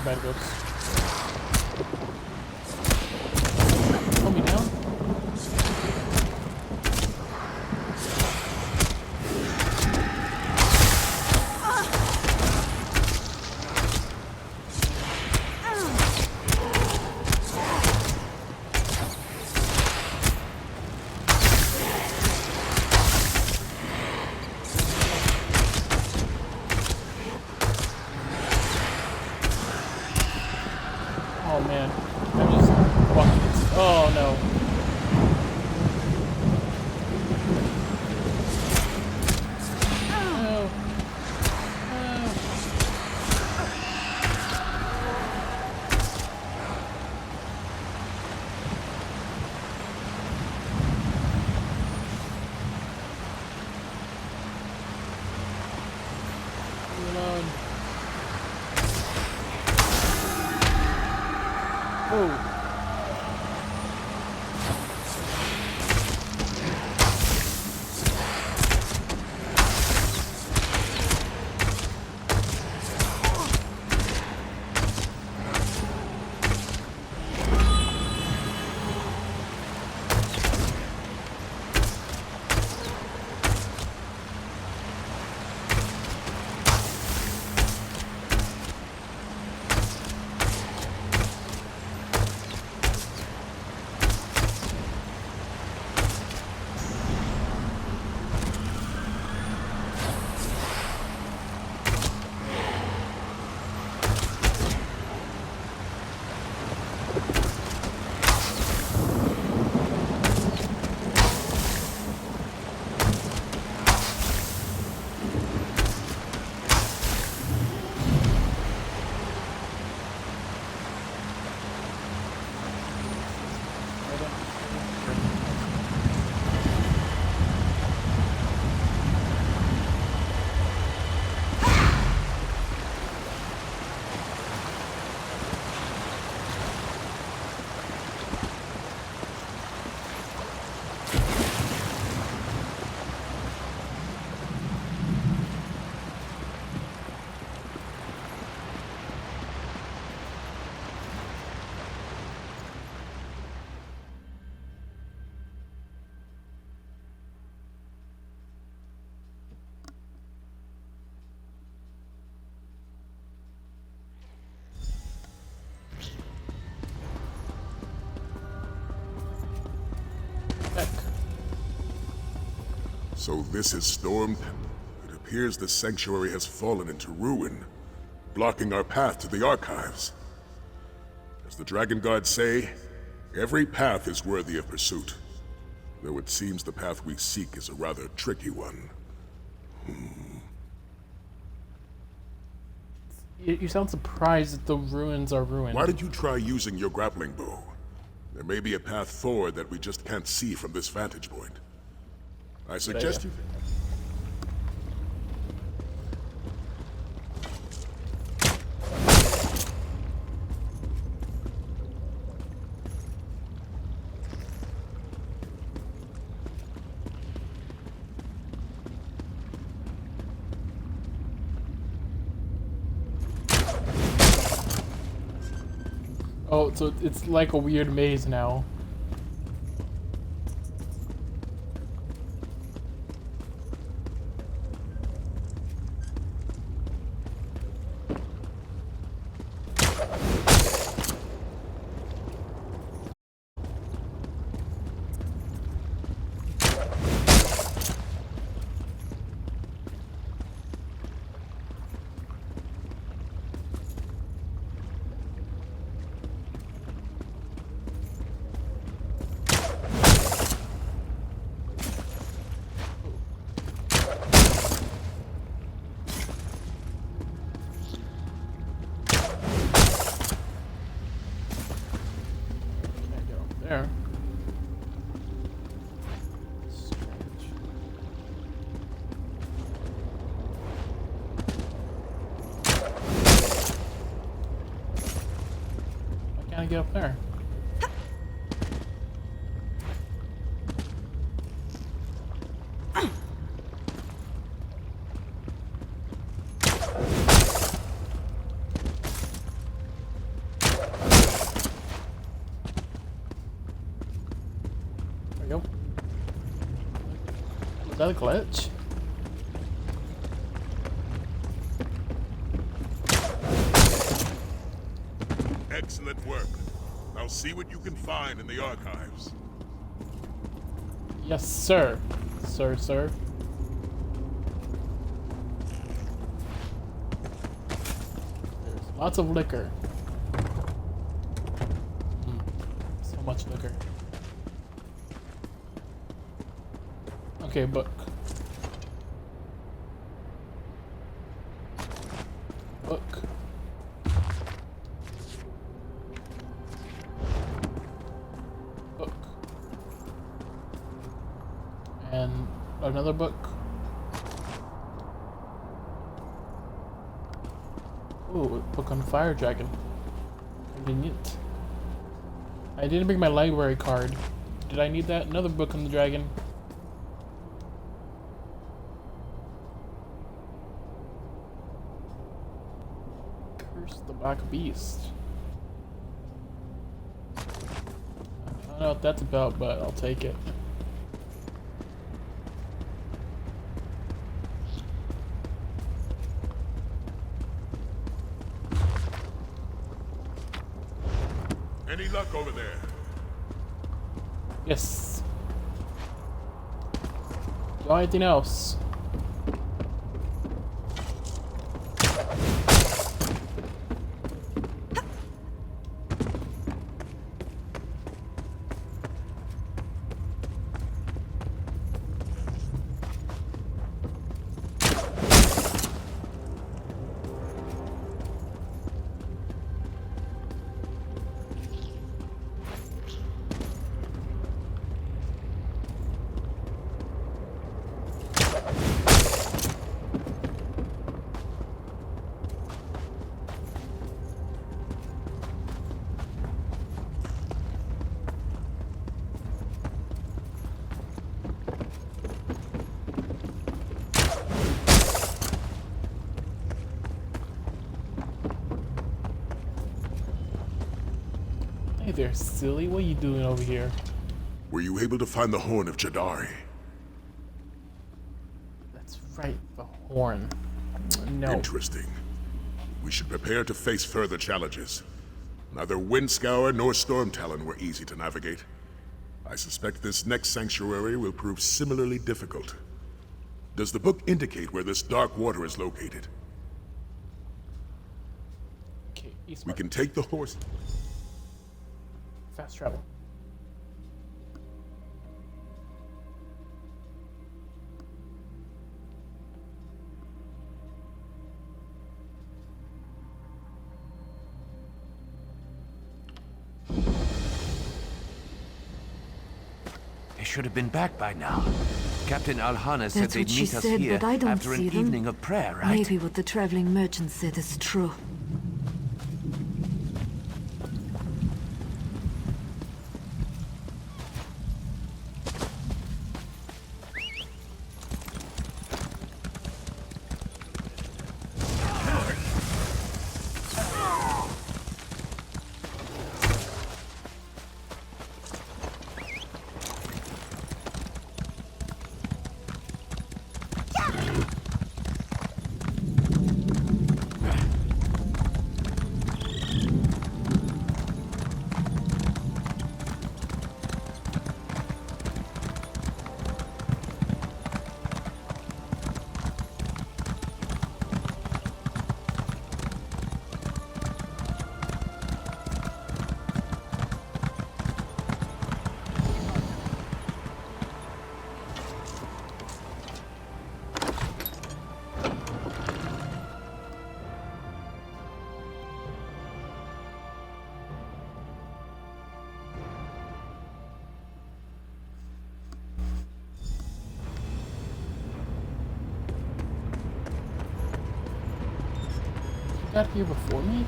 Bad goats. Pull me down. Oh man, I'm just walking. Oh no. No. No. Leave me alone. Oh. So this is stormed? It appears the sanctuary has fallen into ruin, blocking our path to the archives. As the Dragon Guards say, every path is worthy of pursuit, though it seems the path we seek is a rather tricky one. You sound surprised that the ruins are ruined. Why did you try using your grappling bow? There may be a path forward that we just can't see from this vantage point. I suggest you... Oh, so it's like a weird maze now. There. Strange. Why can't I get up there? Is that a glitch? Excellent work. Now see what you can find in the archives. Yes, sir. Sir. There's lots of liquor. So much liquor. Okay, book. Book. Book. And another book. Ooh, a book on Fire Dragon. Convenient. I didn't bring my library card. Did I need that? Another book on the dragon. The Black Beast. I don't know what that's about, but I'll take it. Any luck over there? Yes. Do you want anything else? Hey there, silly. What are you doing over here? Were you able to find the horn of Jadari? That's right, the horn. No. Interesting. We should prepare to face further challenges. Neither Windscour nor Stormtalon were easy to navigate. I suspect this next sanctuary will prove similarly difficult. Does the book indicate where this dark water is located? Okay, we can take the horse. Fast travel. They should have been back by now. Captain Alhana said That's they'd what she meet us said, here but I don't after an see them. evening of prayer, right? Maybe what the traveling merchant said is true. Got here before me?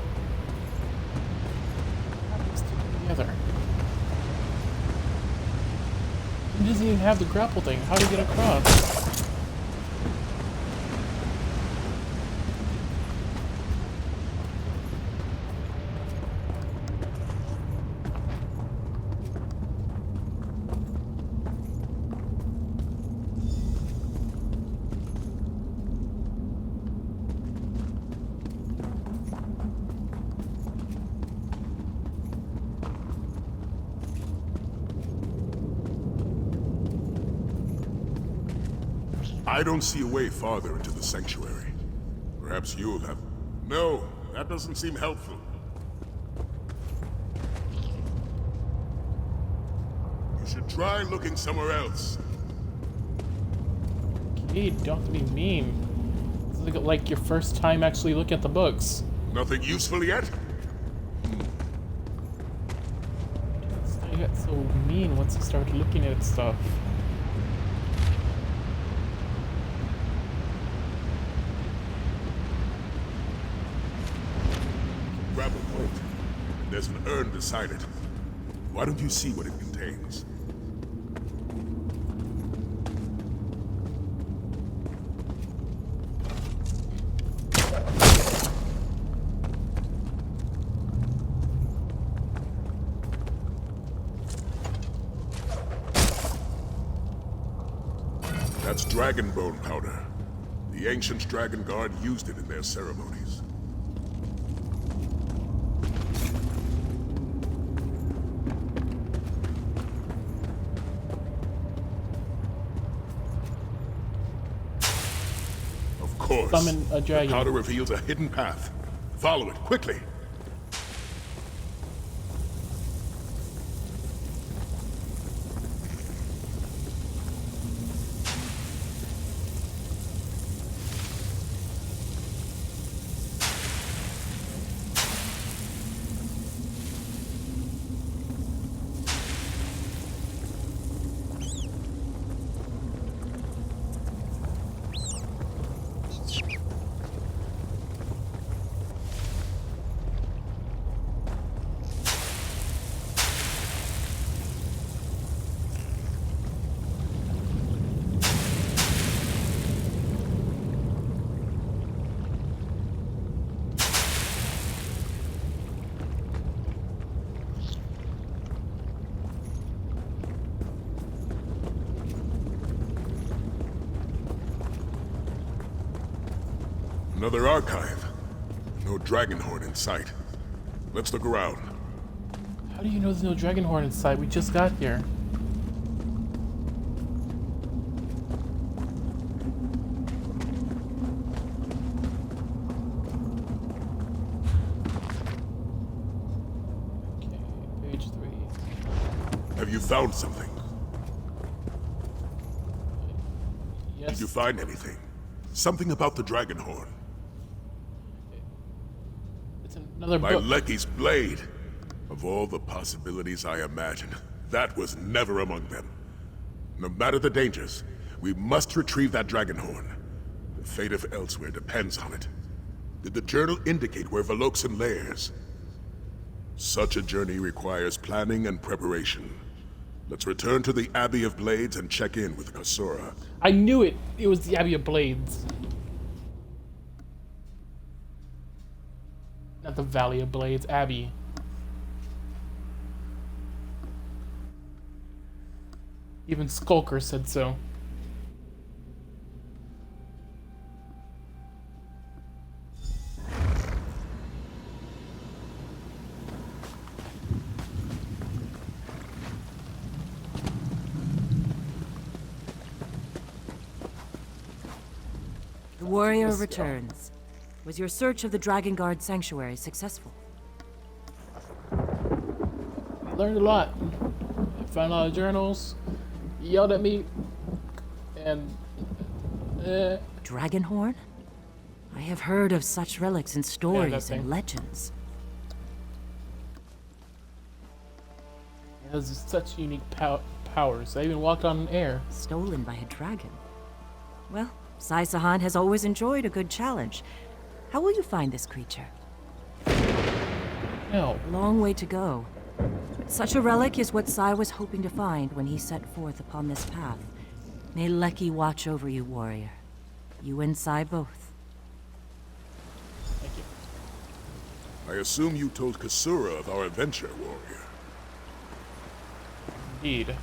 How did this stick together? He doesn't even have the grapple thing. How do you get across? I don't see a way farther into the sanctuary. Perhaps you'll have... No, that doesn't seem helpful. You should try looking somewhere else. Okay, don't have to be mean. It's like your first time actually looking at the books. Nothing useful yet? I got so mean once I started looking at stuff. Grappling Bow. There's an urn beside it. Why don't you see what it contains? That's dragon bone powder. The ancient Dragon Guard used it in their ceremonies. Of course. Summon a dragon. The powder reveals a hidden path. Follow it, quickly. Another archive. No dragon horn in sight. Let's look around. How do you know there's no dragon horn in sight? We just got here. Have you found something? Yes. Did you find anything? Something about the dragon horn? It's another My book. Lecky's blade. Of all the possibilities I imagined, that was never among them. No matter the dangers, we must retrieve that dragon horn. The fate of Elsewhere depends on it. Did the journal indicate where Veloxen lairs? Such a journey requires planning and preparation. Let's return to the Abbey of Blades and check in with Kasura. I knew it. It was the Abbey of Blades. Not the Valley of Blades, Abbey. Even Skulker said so. The warrior returns. Was your search of the Dragon Guard sanctuary successful? I learned a lot. I found a lot of journals. He yelled at me. And... Dragon horn? I have heard of such relics in stories and legends. It has such unique powers. I even walked on air. Stolen by a dragon. Well, Sai Sahan has always enjoyed a good challenge. How will you find this creature? No. Long way to go. Such a relic is what Sai was hoping to find when he set forth upon this path. May Lecky watch over you, warrior. You and Sai both. Thank you. I assume you told Kasura of our adventure, warrior. Indeed.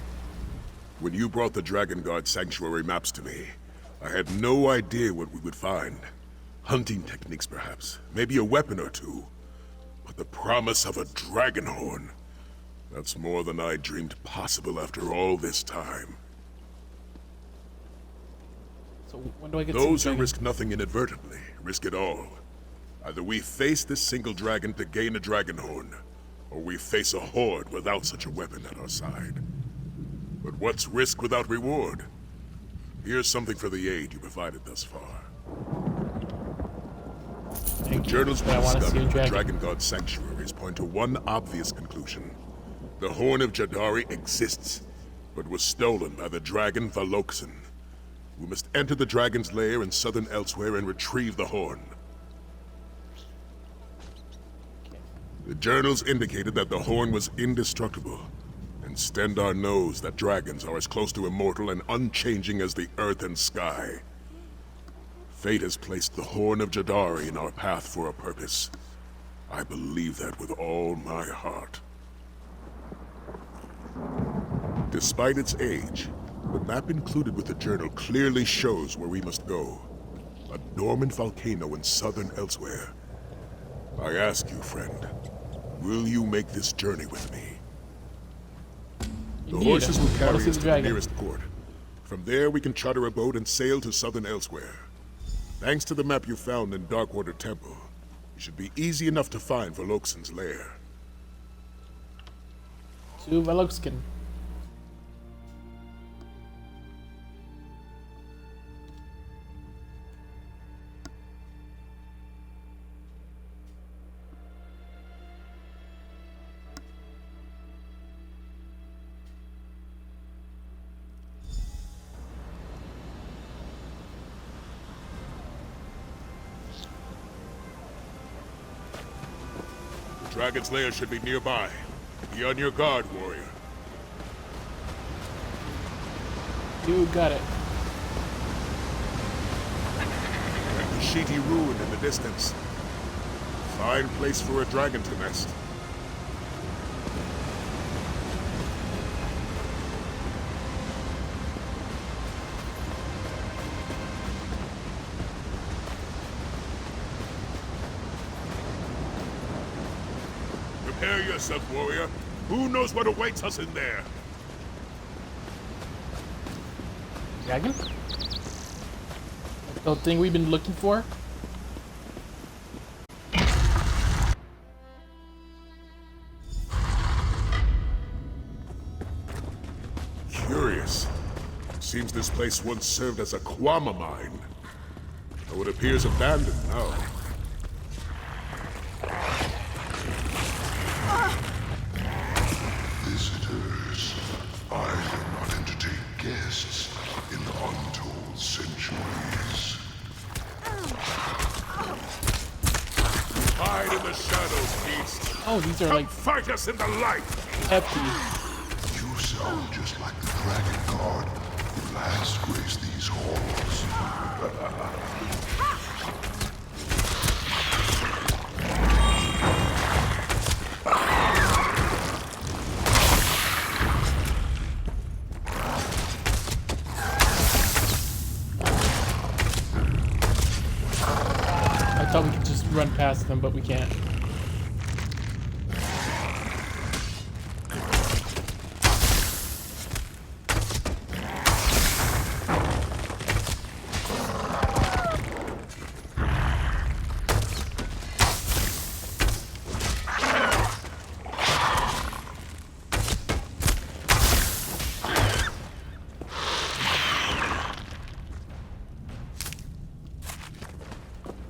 When you brought the Dragon Guard sanctuary maps to me, I had no idea what we would find. Hunting techniques, perhaps. Maybe a weapon or two. But the promise of a dragon horn. That's more than I dreamed possible after all this time. So when do I get Those who some risk nothing inadvertently, risk it all. Either we face this single dragon to gain a dragon horn, or we face a horde without such a weapon at our side. But what's risk without reward? Here's something for the aid you provided thus far. The journals we discovered in the Dragon God sanctuaries point to one obvious conclusion. The Horn of Jadari exists, but was stolen by the dragon Veloxen. We must enter the dragon's lair in southern Elsewhere and retrieve the horn. The journals indicated that the horn was indestructible, and Stendar knows that dragons are as close to immortal and unchanging as the earth and sky. Fate has placed the Horn of Jadari in our path for a purpose. I believe that with all my heart. Despite its age, the map included with the journal clearly shows where we must go. A dormant volcano in southern Elsewhere. I ask you, friend, will you make this journey with me? The horses will carry us to the nearest port. From there, we can charter a boat and sail to southern Elsewhere. Thanks to the map you found in Darkwater Temple, it should be easy enough to find Veloxen's lair. To Veloxen. Dragon's lair should be nearby. Be on your guard, warrior. You got it. And the Shiti ruin in the distance. Fine place for a dragon to nest. Prepare yourself, warrior. Who knows what awaits us in there? Dragon? The thing we've been looking for? Seems this place once served as a Kwama mine, though it appears abandoned now. Visitors, I will not entertain guests in untold centuries. Hide in the shadows, beast. Oh, these are like fight us in the light. Hefty. You sound just like the dragon guard who last graced these halls. I thought we could just run past them, but we can't.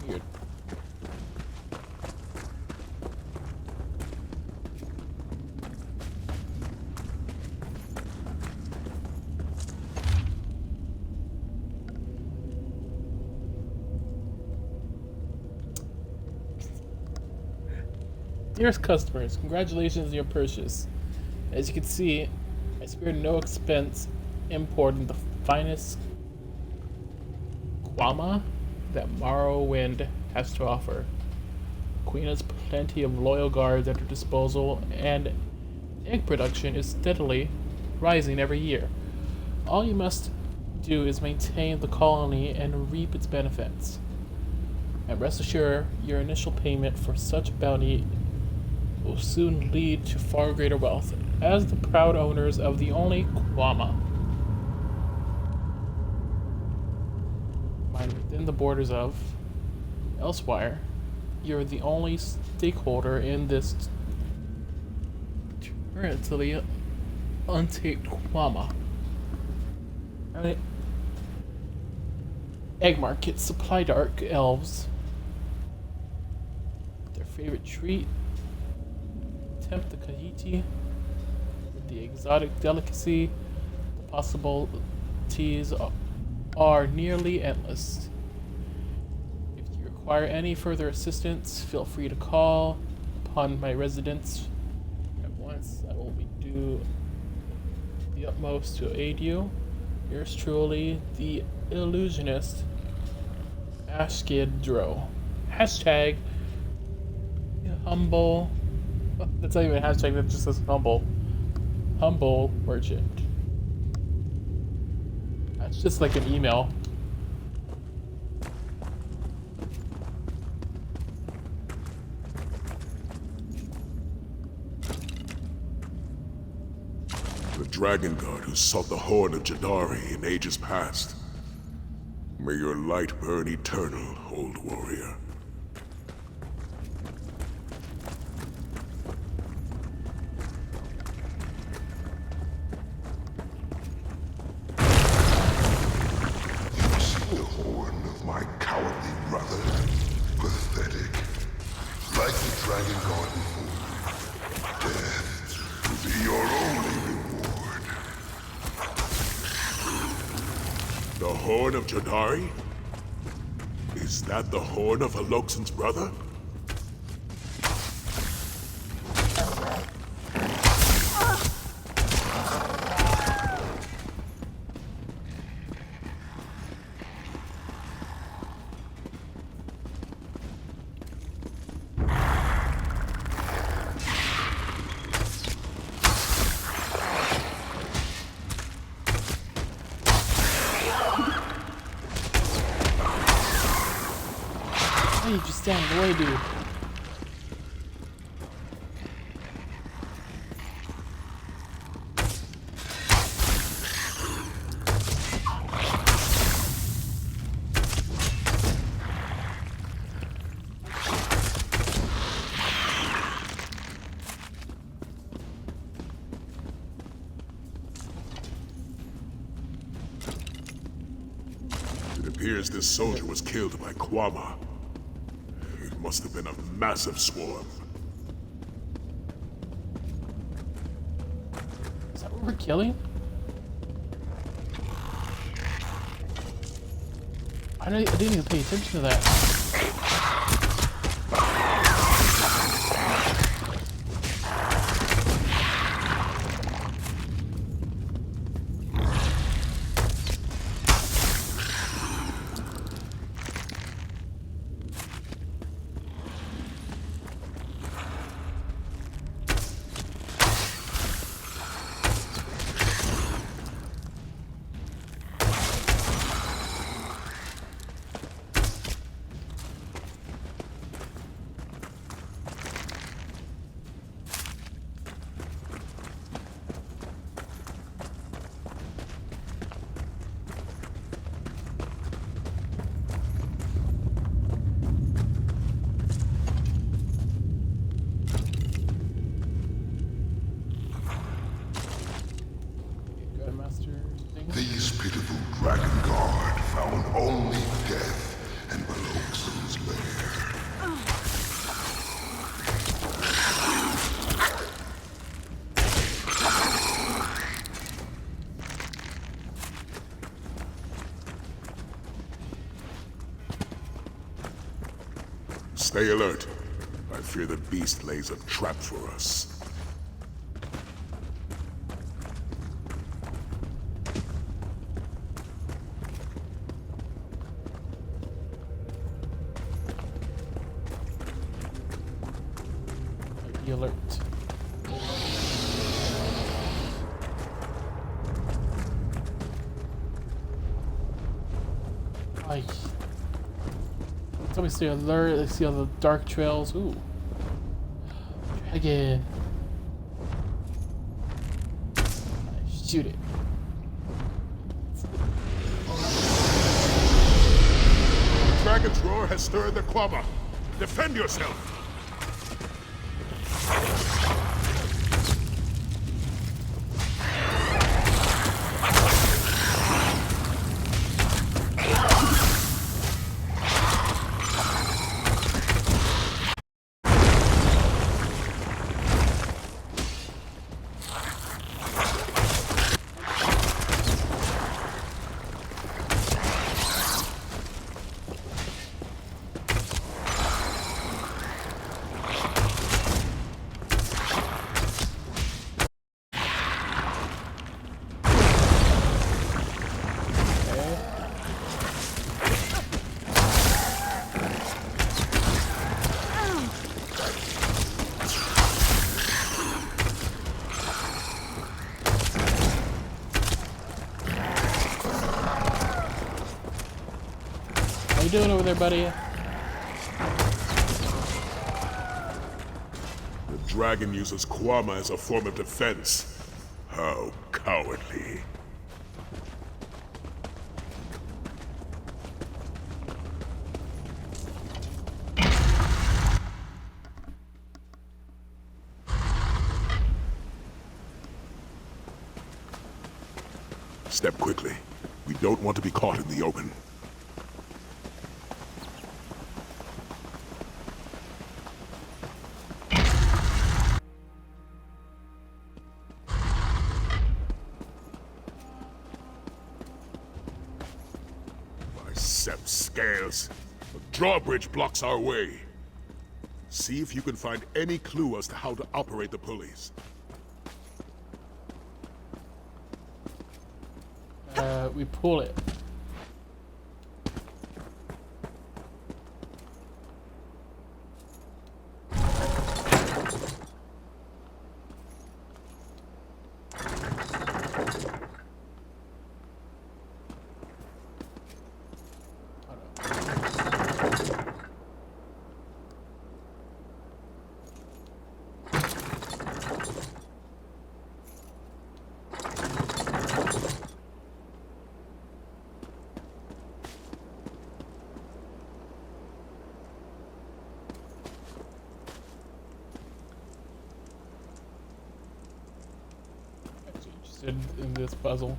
Weird. Dearest customers, congratulations on your purchase. As you can see, I spared no expense importing the finest Kwama that Morrowind has to offer. Queen has plenty of loyal guards at her disposal, and egg production is steadily rising every year. All you must do is maintain the colony and reap its benefits. And rest assured, your initial payment for such bounty will soon lead to far greater wealth, as the proud owners of the only Kwama mine within the borders of Elsewhere. You're the only stakeholder in this currently untaped Kwama. Egg markets supply dark elves their favorite treat. Tempt the Khajiit with the exotic delicacy. The possibilities are nearly endless. If you require any further assistance, feel free to call upon my residence at once. I will do the utmost to aid you. Yours truly, the illusionist Ashkid Dro. Hashtag humble. That's not even a hashtag, that just says humble. Humble merchant. That's just like an email. The Dragon Guard who sought the Horn of Jadari in ages past. May your light burn eternal, old warrior. You've seen the horn of my cowardly brother. Pathetic. Like the Dragon Guard before. Death will be your only reward. The Horn of Jadari? Is that the Horn of Aloxan's brother? Why you just stand in the way, dude? appears this soldier was killed by Kwama. It must have been a massive swarm. Is that what we're killing? I didn't even pay attention to that. These pitiful dragon guard found only death in Beloxen's lair. Stay alert. I fear the beast lays a trap for us. Be alert. Ay. Somebody stay alert. Let's see all the dark trails. Ooh. Dragon. Shoot it. Dragon's roar has stirred the Kwama. Defend yourself. How you doing over there, buddy? The dragon uses Kwama as a form of defense. How cowardly. Step quickly. We don't want to be caught in the open. Sept scales. The drawbridge blocks our way. See if you can find any clue as to how to operate the pulleys. We pull it. In this puzzle.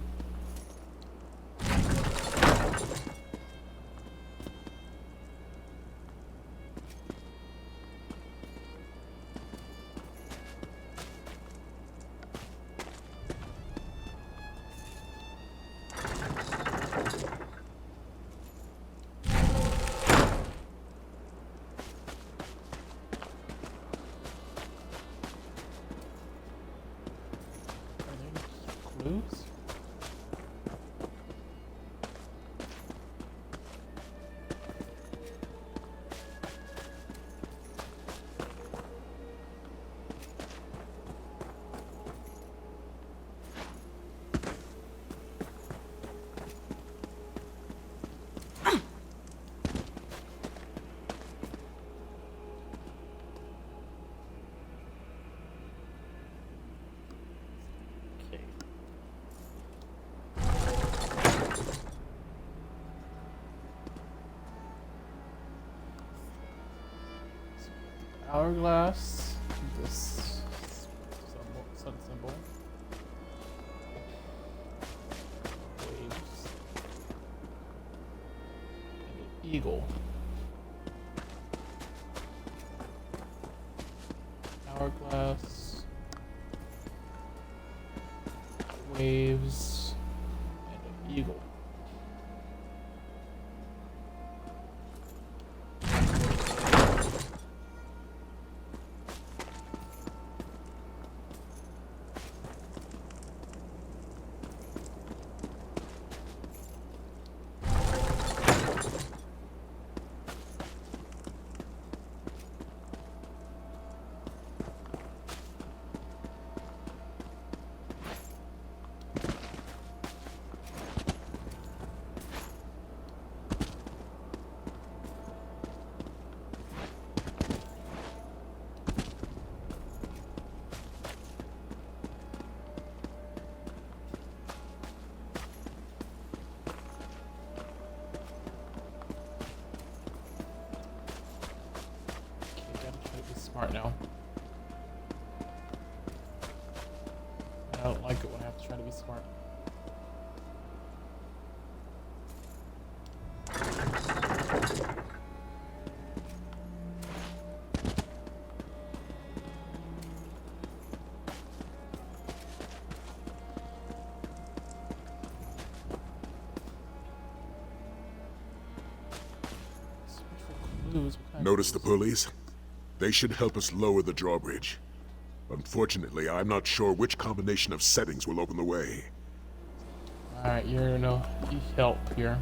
clues? Hourglass, this sun symbol, waves, and an eagle. Hourglass, waves, and an eagle. Smart now. I don't like it when I have to try to be smart. Notice the pulleys? They should help us lower the drawbridge. Unfortunately, I'm not sure which combination of settings will open the way. Alright, you're no help here.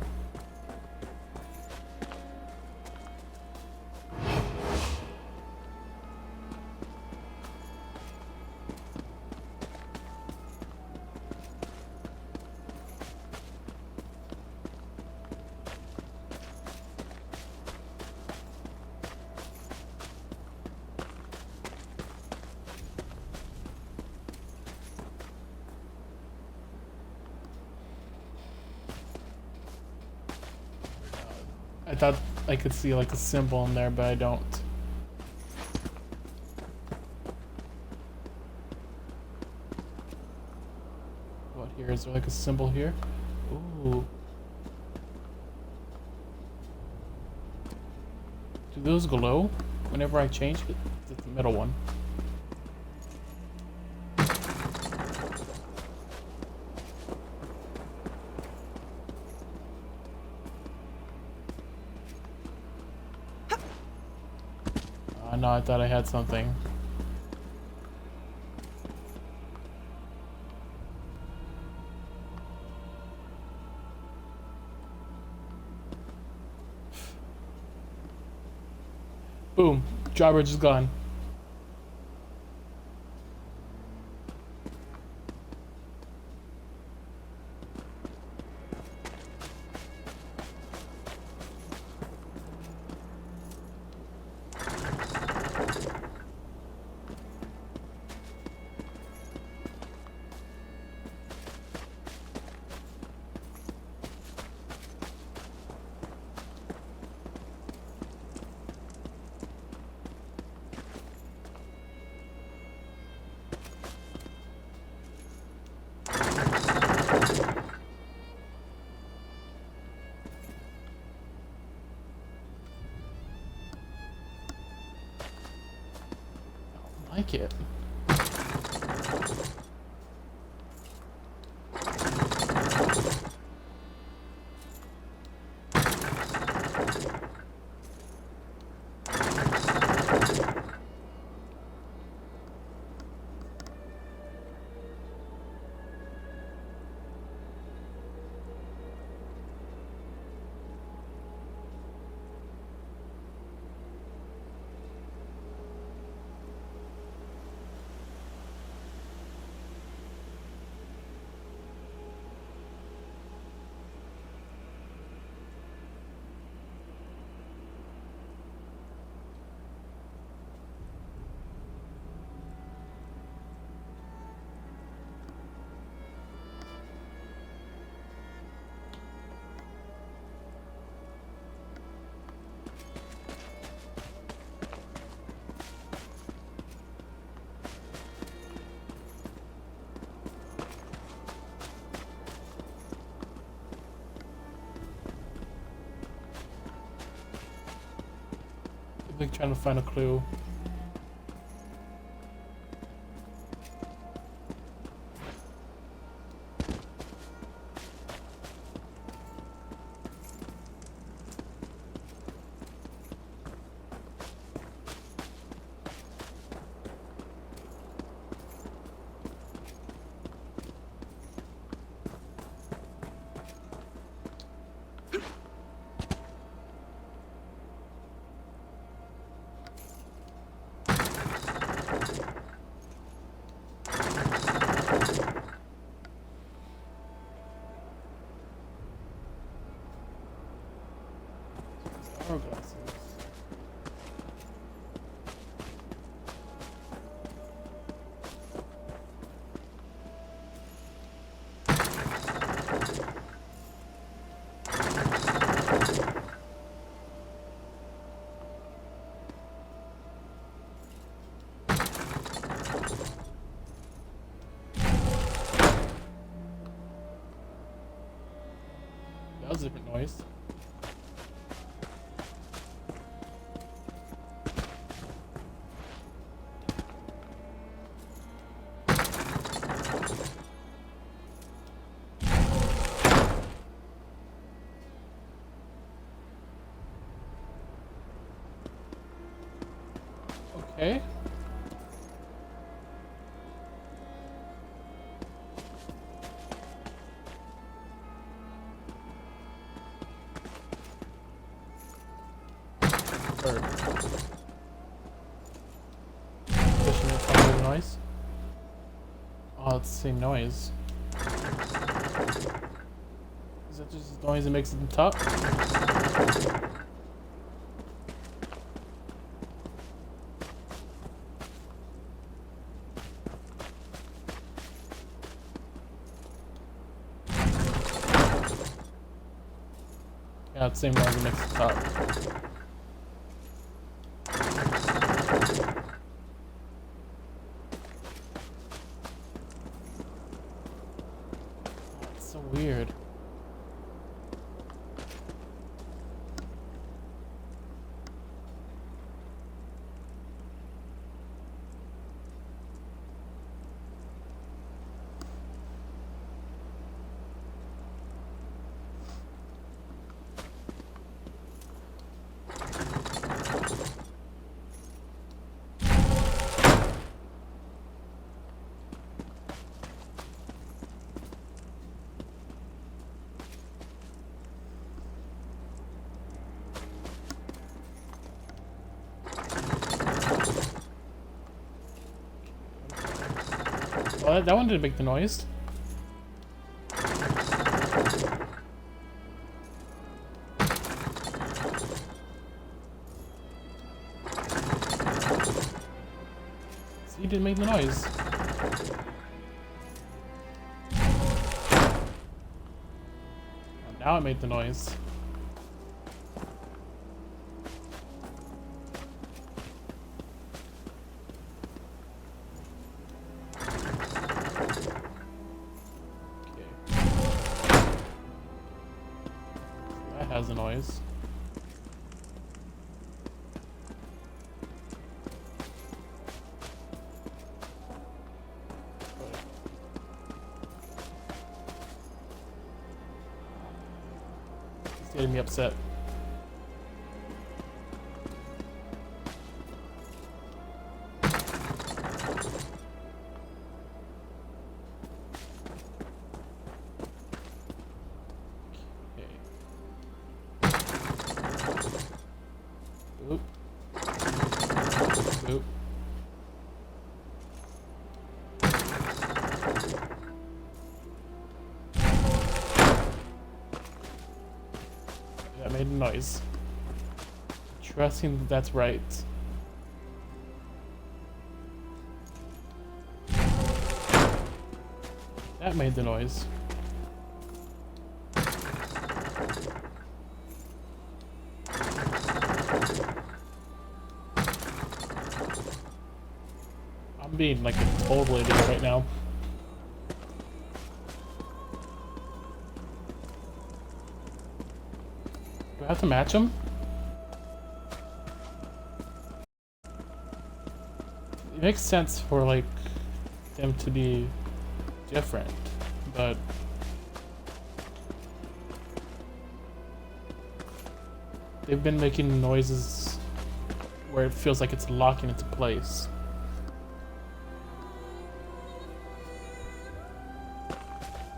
I thought I could see like a symbol in there, but I don't. What here? Is there like a symbol here? Ooh. Do those glow whenever I change it? It's the middle one. No, I thought I had something. Boom. Drawbridge is gone. Like it. like trying to find a clue. Hourglasses. That was a different noise. Okay. Bird. Fishing and fumbling noise. Oh, it's the same noise. Is that just the noise that makes it the top? Yeah, it's the same noise that makes it the top. That's so weird. Oh, that one didn't make the noise. See, it didn't make the noise. Now it made the noise. Has a noise. It's getting me upset. Oop. Oop. That made a noise. Trusting that that's right. That made the noise. I'm being like a total idiot right now. Do I have to match him? it makes sense for like them to be different, but they've been making noises where it feels like it's locking into place.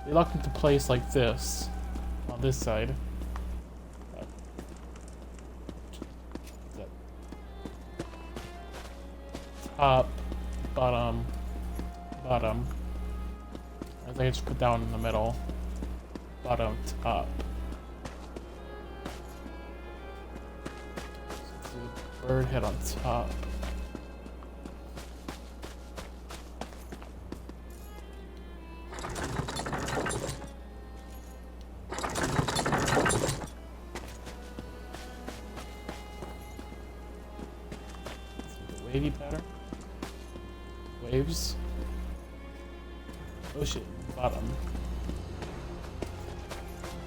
They lock into place like this on this side. Top, bottom, bottom. I think I just put down in the middle. Bottom, top. So the bird head on top. Wavy pattern. Waves. Oh shit, bottom.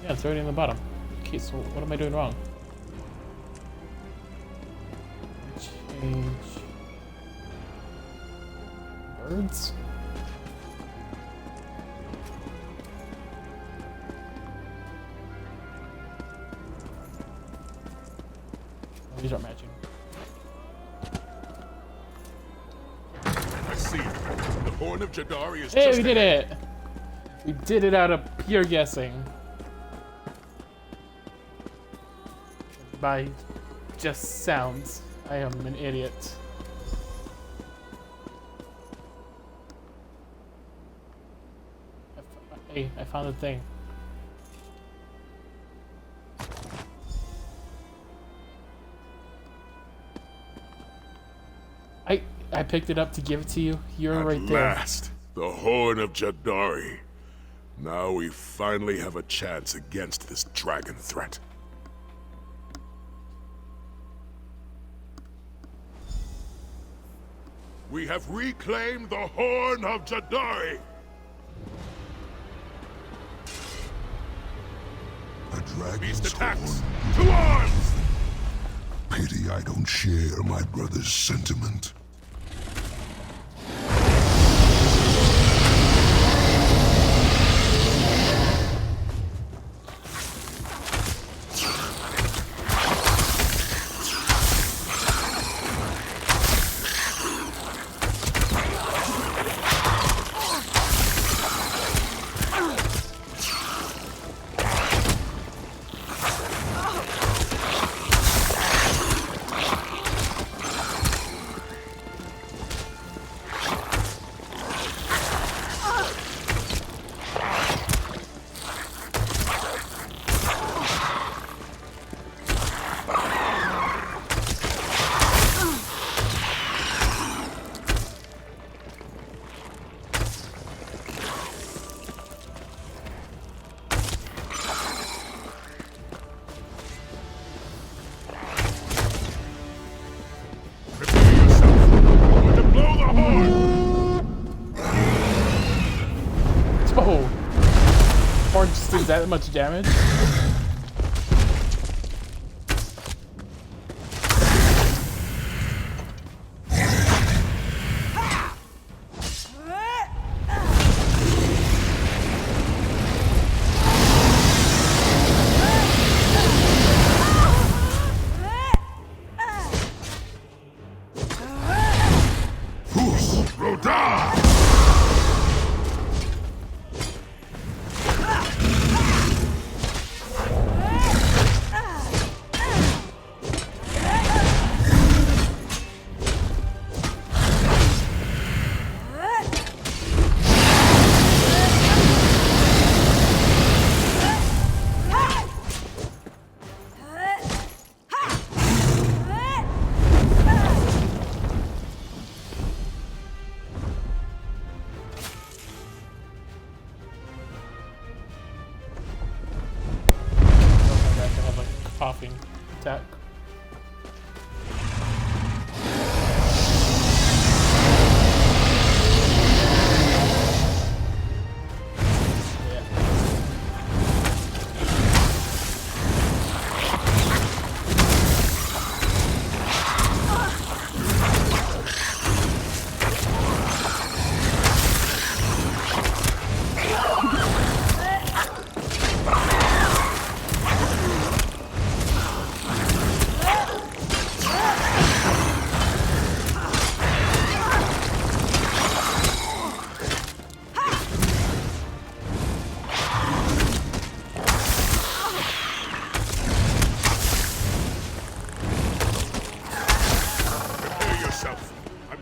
Yeah, it's already in the bottom. Okay, so what am I doing wrong? Change birds. Oh, these aren't matching. I see. The horn of Jadari is Hey, just we did ahead. it! We did it out of pure guessing. By just sounds. I am an idiot. Hey, I found the thing. I picked it up to give it to you. You're right there. At last, the horn of Jadari. Now we finally have a chance against this dragon threat. We have reclaimed the horn of Jadari. A dragon's Beast attacks. horn. To arms! Pity I don't share my brother's sentiment. Oh! Horn just did that much damage?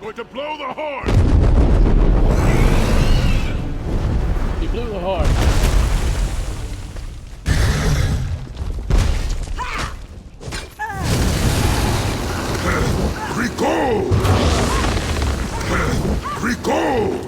going to blow the horn! He blew the horn. Rico! Rico!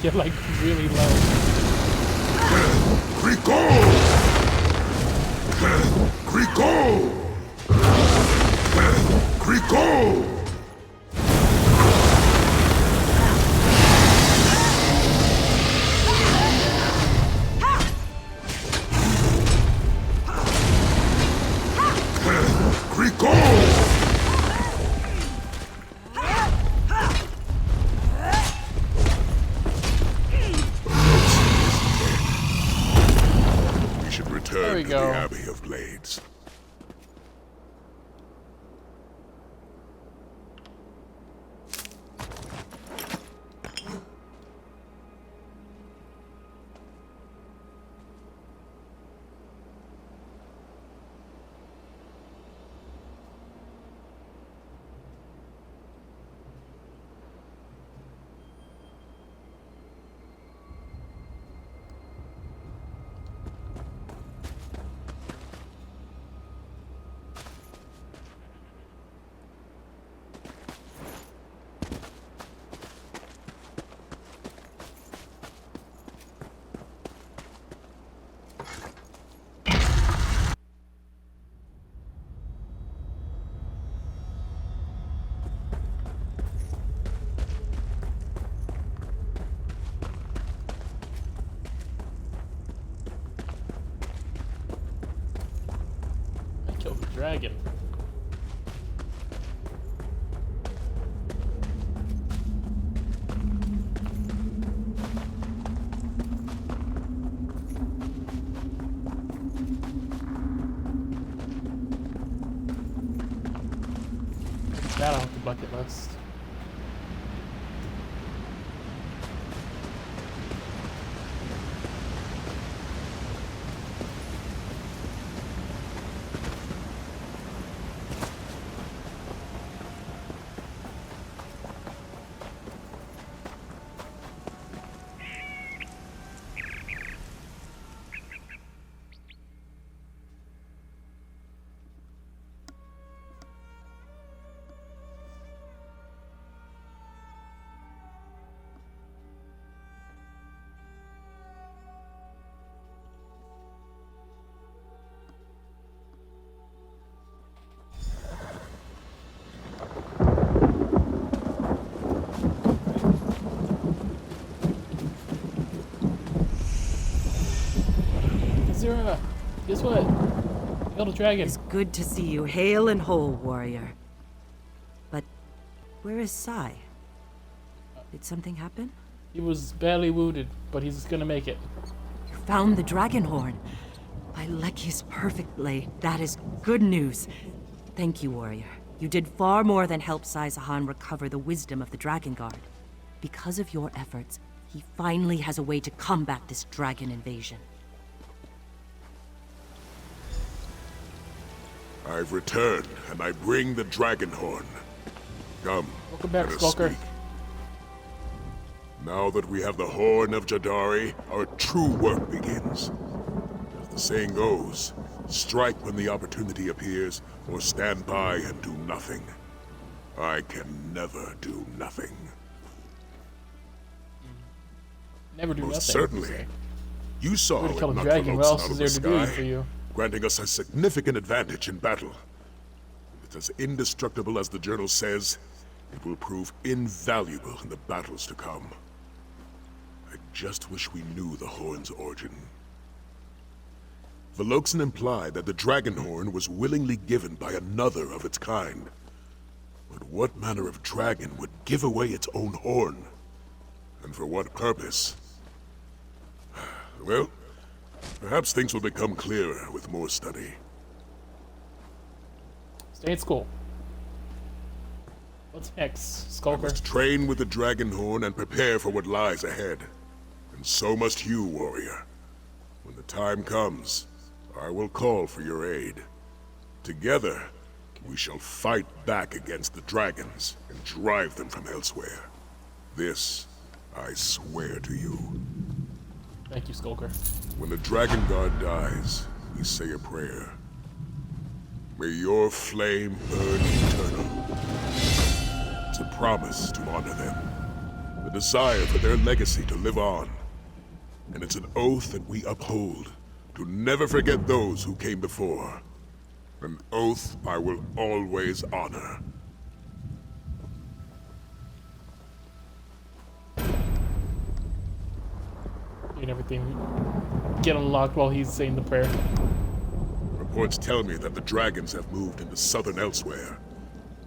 Get like really low. Rico! Rico! Rico! There we to go. the Abbey of Blades. Killed the dragon. That off the bucket list. Kill the dragon. It's good to see you hale and whole, warrior. But where is Sai? Did something happen? He was badly wounded, but he's gonna make it. You found the dragon horn. By Leki's perfect blade, that is good news. Thank you, warrior. You did far more than help Sai Zahan recover the wisdom of the Dragon Guard. Because of your efforts, he finally has a way to combat this dragon invasion. I've returned, and I bring the dragon horn. Come, welcome back, let us Skulker. speak. Now that we have the horn of Jadari, our true work begins. As the saying goes, strike when the opportunity appears, or stand by and do nothing. I can never do nothing. Never do Most nothing. certainly. You saw We're how to kill it a knocked dragon. the What Loxan else out is of there the to do sky, for you? granting us a significant advantage in battle. It's as indestructible as the journal says. It will prove invaluable in the battles to come. I just wish we knew the horn's origin. Veloxan implied that the dragon horn was willingly given by another of its kind. But what manner of dragon would give away its own horn? And for what purpose? Well, perhaps things will become clearer with more study. Stay at school. What's next, I Skulker? must train with the dragon horn and prepare for what lies ahead. And so must you, warrior. When the time comes, I will call for your aid. Together, we shall fight back against the dragons and drive them from elsewhere. This, I swear to you. Thank you, Skulker. When the Dragon Guard dies, we say a prayer. May your flame burn eternal. It's a promise to honor them. The desire for their legacy to live on. And it's an oath that we uphold to never forget those who came before. An oath I will always honor. And everything get unlocked while he's saying the prayer. Reports tell me that the dragons have moved into southern elsewhere,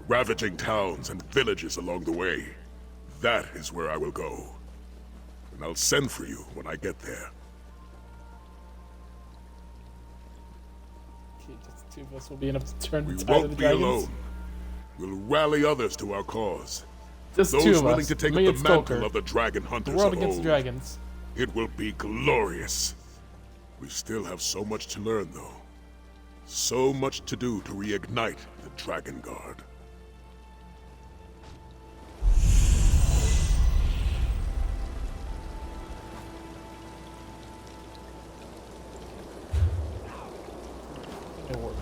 ravaging towns and villages along the way. That is where I will go. And I'll send for you when I get there. Okay, just the two of us will be enough to turn We the tide of won't the be dragons. alone. We'll rally others to our cause. Just Those two of willing us. to take Me up and the mantle Skulker. of the dragon The hunters world of against the old. dragons. It will be glorious. We still have so much to learn, though. So much to do to reignite the Dragon Guard. It works.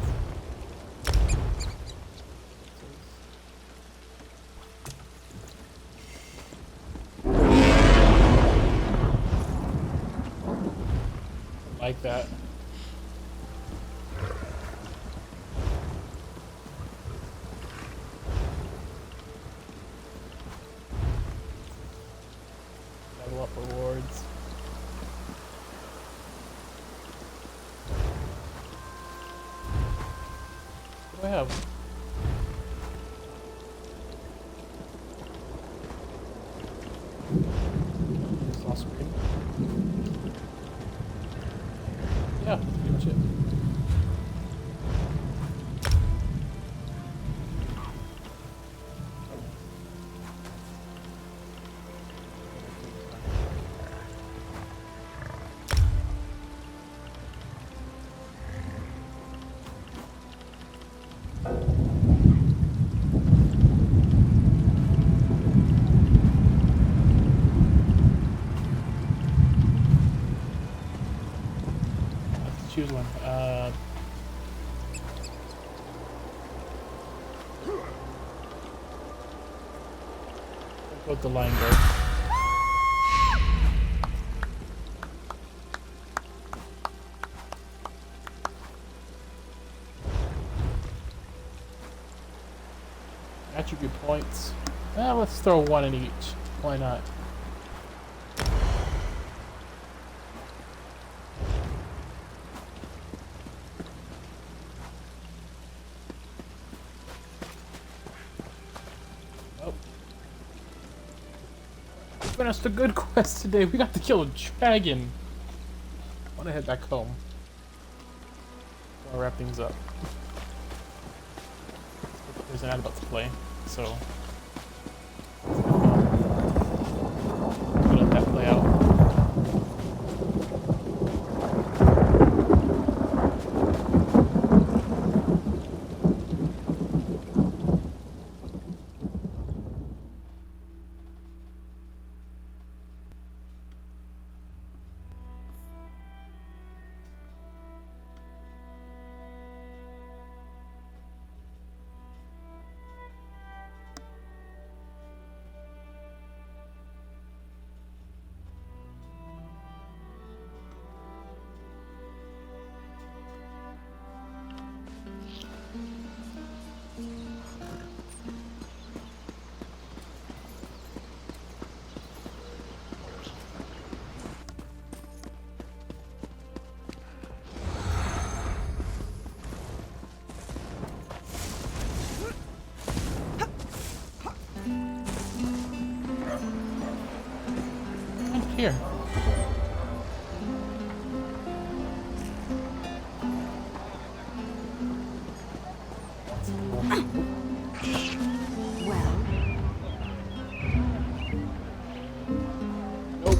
Like that. Level up rewards. What do I have? Lost screen. Yeah, pretty much it. Let's choose one. Go with the line guard. Attribute points. Let's throw one in each. Why not? finished a good quest today. We got to kill a dragon. I want to head back home. I'll wrap things up. There's an ad about to play, so let that play out. Here. Well, nope.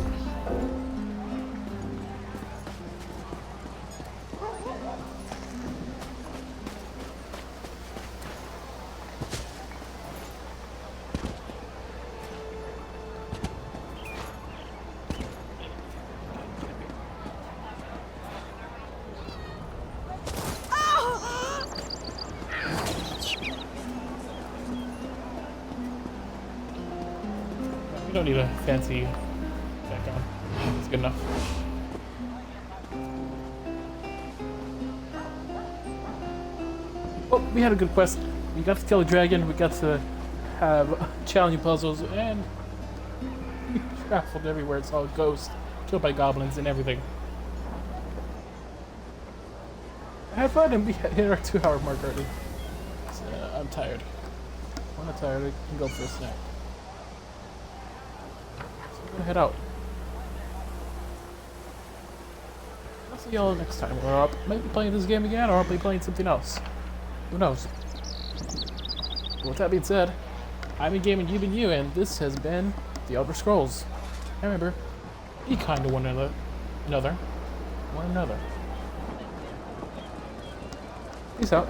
We don't need a fancy background. It's good enough. Oh, we had a good quest. We got to kill a dragon, we got to have challenging puzzles, and we traveled everywhere. It's all ghosts, killed by goblins and everything. I had fun, and we hit our 2-hour mark already. So, I'm tired. I'm not tired, I can go for a snack. So, head out. I'll see y'all next time. Or I'll maybe playing this game again, or I'll be playing something else. Who knows? But with that being said, I've been gaming, you've been you, and this has been The Elder Scrolls. And remember, be kind to one another. Peace out.